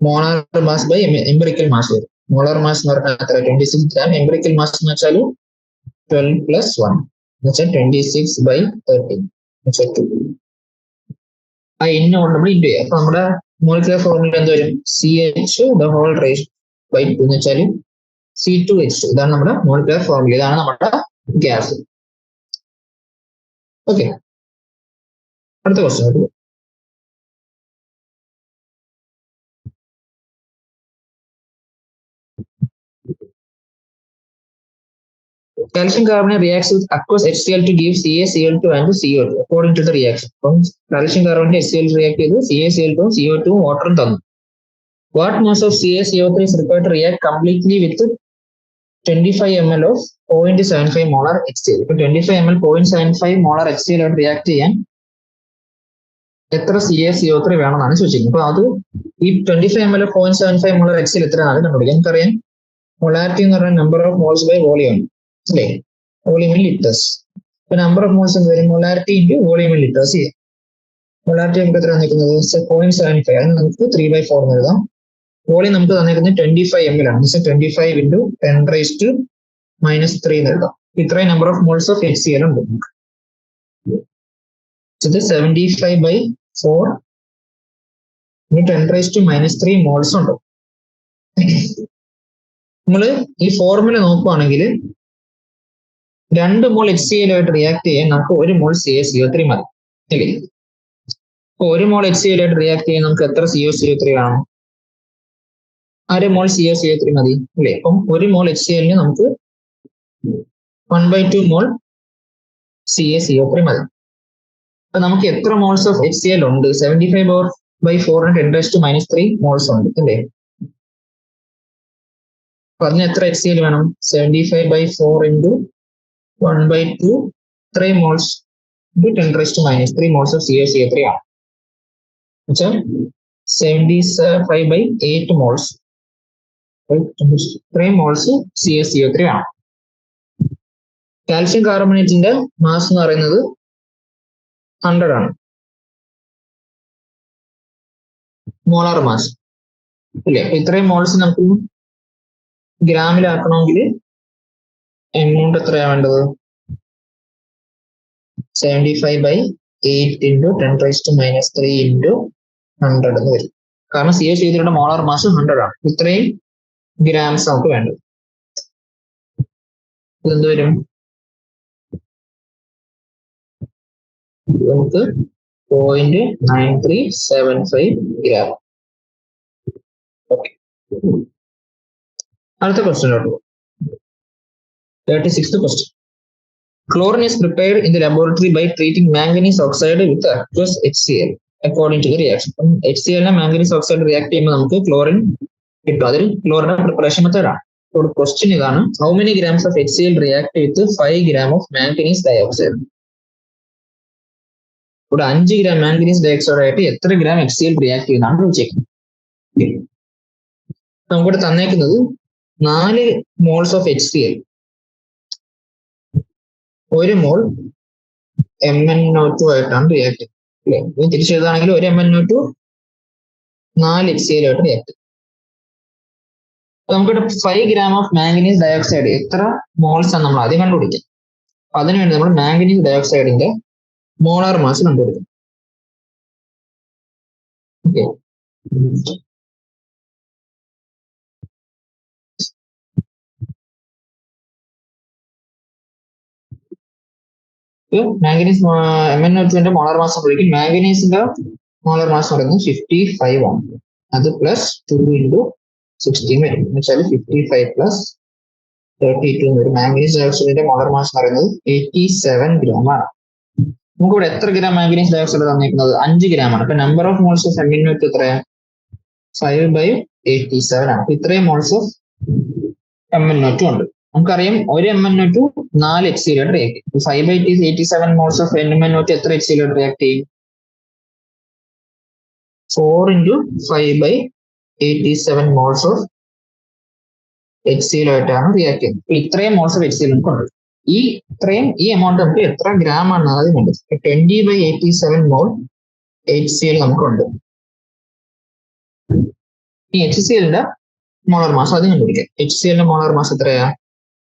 molar mass by empirical mass വരും. മോളാർ മാസ് എന്ന് പറഞ്ഞാൽ എത്ര, 26 ഗ്രാം. എംപിരിക്കൽ മാസ് എന്ന് വെച്ചാൽ 12 + 1 എന്ന് വെച്ചാൽ 26/13 2. ആ N കൊണ്ട് നമ്മൾ ഇൻറ്റു ചെയ്യാം. അപ്പൊ നമ്മുടെ മോളിക്കുലർ ഫോർമുല എന്ത് വരും, CH/2 എന്ന് വെച്ചാൽ C2H2. ഇതാണ് നമ്മുടെ മോളിക്കുലർ ഫോർമുല, ഇതാണ് നമ്മുടെ ഗ്യാസ്. ഓക്കെ, അടുത്ത question. Calcium carbonate reacts with aqueous HCl to give CaCl2 and CO2 according to the reaction. അപ്പം കാൽഷ്യം കാർബണേറ്റ് HCl റിയാക്ട് ചെയ്ത് CaCl2 CO2 വാട്ടറും തന്നു. What mass of CaCO3 is required to react completely with 25 ml of 0.75 molar HCl? ഇപ്പൊ 25 ml 0.75 molar HCl ആയിട്ട് react ചെയ്യാൻ എത്ര CaCO3 വേണമെന്നാണ് ചോദിച്ചിരിക്കുന്നത്. അപ്പൊ അത് ഈ 25 ml 0.75 molar HCl എത്രയാണ് കണ്ടുപിടിക്കാൻ. നമുക്കറിയാം മൊളാരിറ്റി എന്ന് പറയുന്നത് number of moles by volume അല്ലേ, വോളിയം ഇൻ ലിറ്റേഴ്സ്. ഇപ്പൊ നമ്പർ ഓഫ് മോൾസ് എന്ത് വരും, molarity into volume in litres ചെയ്യാം. മൊളാരിറ്റി നമുക്ക് എത്ര തന്നിരിക്കുന്നത് 0.75, അതിന് നമുക്ക് 3/4 എന്ന് എഴുതാം. വോളിയം നമുക്ക് തന്നിരിക്കുന്നത് 25 ml ആണ്. 25 × 10⁻³ എന്ന് എഴുതാം. ഇത്രയും number of moles of HCl ഉണ്ട്. ഇത് 75/4 10⁻³ മോൾസ് ഉണ്ട്. നമ്മള് ഈ ഫോർമുല നോക്കുവാണെങ്കിൽ 2 മോൾ HCl ആയിട്ട് റിയാക്ട് ചെയ്യാൻ നമുക്ക് 1 മോൾ CaCO3 മതി അല്ലേ. അപ്പൊ 1 മോൾ HCl ആയിട്ട് റിയാക്ട് ചെയ്യാൻ നമുക്ക് എത്ര CaCO3 വേണം, 1/2 മോൾ CaCO3 മതി അല്ലേ. അപ്പം 1 മോൾ HCl നമുക്ക് 1/2 മോൾ CaCO3 മതി. അപ്പൊ നമുക്ക് എത്ര മോൾസ് ഓഫ് HCl ഉണ്ട്, 75/4 10⁻³ മോൾസ് ഉണ്ട് അല്ലേ. അപ്പൊ അതിന് എത്ര HCl വേണം? 75/4 into 1/2 3 moles into 10⁻³ moles of CaCO3 ആണ്. എന്നുവെച്ചാൽ 75/8 moles 3 moles CaCO3 ആണ്. കാൽഷ്യം കാർബണേറ്റിന്റെ മാസ് എന്ന് പറയുന്നത് 100 ആണ്, മോളാർ മാസ് ഇല്ലേ? അപ്പൊ ഇത്രയും മോൾസ് നമുക്ക് ഗ്രാമിലാക്കണമെങ്കിൽ എമൗണ്ട് എത്രയാ വേണ്ടത്? 75/8 into 10⁻³ into 100 എന്ന് വരും. കാരണം CaCO3യുടെ മോളാർ മാസ് 100 ആണ്. ഇത്രയും ഗ്രാംസ് നമുക്ക് വേണ്ടത്. ഇതെന്ത് വരും? നമുക്ക് 0.9375 ഗ്രാം. ഓക്കെ, അടുത്ത ക്വസ്റ്റ്യനിലോട്ട് പോകും. 36th question. Chlorine is prepared in the laboratory by treating manganese oxide with aqueous HCl according to the reaction. HCl നെ മാംഗനീസ് ഓക്സൈഡ് റിയാക്ട് ചെയ്യുമ്പോൾ നമുക്ക് ക്ലോറിൻ കിട്ടും. അതിൽ ക്ലോറിൻ പ്രിപ്പറേഷൻ മെത്തേഡ് ആണ്. ഇവിടെ ക്വസ്റ്റ്യൻ ഇതാണ്: how many grams of HCl react with 5 gram of manganese dioxide? ഇവിടെ 5 gram manganese dioxide ആയിട്ട് എത്ര ഗ്രാം HCl റിയാക്ട് ചെയ്യുന്നതാണ് ചോദിച്ചേക്കുന്നത്. നമുക്കിവിടെ തന്നേക്കുന്നത് 4 moles of HCl, 1 mol MnO2 ആയിട്ടാണ് റിയാക്ട് ചെയ്യുന്നത് അല്ലേ? ഇത് തിരിച്ചെഴുതാണെങ്കിൽ 1 MnO2 4 HCl ആയിട്ട് റിയാക്ട് ചെയ്യും. നമുക്കിവിടെ 5 gram ഓഫ് മാംഗനീസ് ഡയോക്സൈഡ് എത്ര മോൾസ് ആണ് നമ്മൾ ആദ്യം കണ്ടുപിടിക്കുക. അതിനുവേണ്ടി നമ്മൾ മാംഗനീസ് ഡയോക്സൈഡിന്റെ മോളാർ മാസ് കണ്ടുപിടിക്കും. ഓക്കെ, മാംഗനീസ് MnO2ന്റെ മോളാർ മാസ് കണ്ടുപിടിക്കും. മാംഗനീസിന്റെ മോളാർ മാസ് പറയുന്നത് 55 ആണ്. അത് പ്ലസ് 2 into 16 വരും. എന്ന് വെച്ചാൽ 55 പ്ലസ് 32 വരും. മാംഗനീസ് ഡയോക്സൈഡിന്റെ മോളാർ മാസ് പറയുന്നത് 87 gram ആണ്. നമുക്കിവിടെ എത്ര ഗ്രാം മാംഗനീസ് ഡയോക്സൈഡ് തന്നിരിക്കുന്നത്? 5 gram ആണ്. അപ്പൊ number of moles of MnO2 എത്രയാണ്? 5/87 ആണ്. ഇത്രയും മോൾസ് ഓഫ് MnO2 ഉണ്ട്. നമുക്കറിയാം 1 MnO2 4 HCl ആയിട്ട് റിയാക്ട് ചെയ്യും. 5/87 മോൾസ് ഓഫ് MnO2 എത്ര HCl ആയിട്ട് റിയാക്ട് ചെയ്യും? 4 into 5/87 മോൾസ് ഓഫ് HCl ആയിട്ടാണ് റിയാക്ട് ചെയ്യുന്നത്. അപ്പൊ ഇത്രയും മോൾസ് ഓഫ് HCl നമുക്കുണ്ട്. ഈ എമൗണ്ട് നമുക്ക് എത്ര ഗ്രാം ആണ് ആദ്യം കണ്ടത്? 20/87 മോൾ HCl നമുക്കുണ്ട്. ഈ HClന്റെ മോളാർ മാസ് ആദ്യം കണ്ടുപിടിക്കാം. HClന്റെ മോളാർ മാസ് എത്രയാ?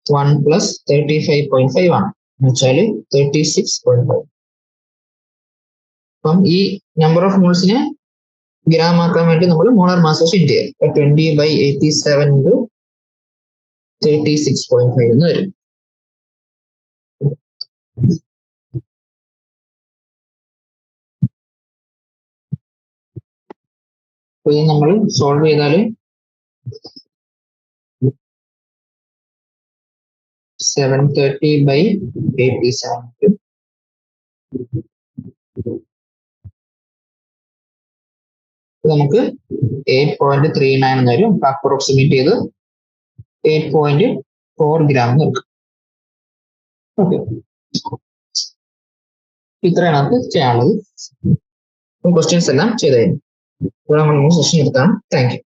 1 plus 35.5 ആണ്. എന്ന് വെച്ചാൽ 36.5. അപ്പം ഈ നമ്പർ ഓഫ് മോൾസിനെ ഗ്രാം ആക്കാൻ വേണ്ടി നമ്മൾ മോളാർ മാസ് വെച്ച് ഇൻറ്റു ചെയ്യാം. 20/87 into 36.5 എന്ന് വരും. അപ്പൊ ഇത് നമ്മൾ സോൾവ് ചെയ്താൽ 730/87 നമുക്ക് 8.39 എന്ന് വരും. അപ്രോക്സിമേറ്റ് ചെയ്ത് 8.4 gram എന്ന് എടുക്കും. ഓക്കെ, ഇത്രയാണ് നമുക്ക് ചെയ്യാനുള്ളത്. ക്വസ്റ്റ്യൻസ് എല്ലാം ചെയ്തായിരുന്നു. ഇവിടെ നമ്മൾ സെഷൻ എടുത്താണ്. Thank you.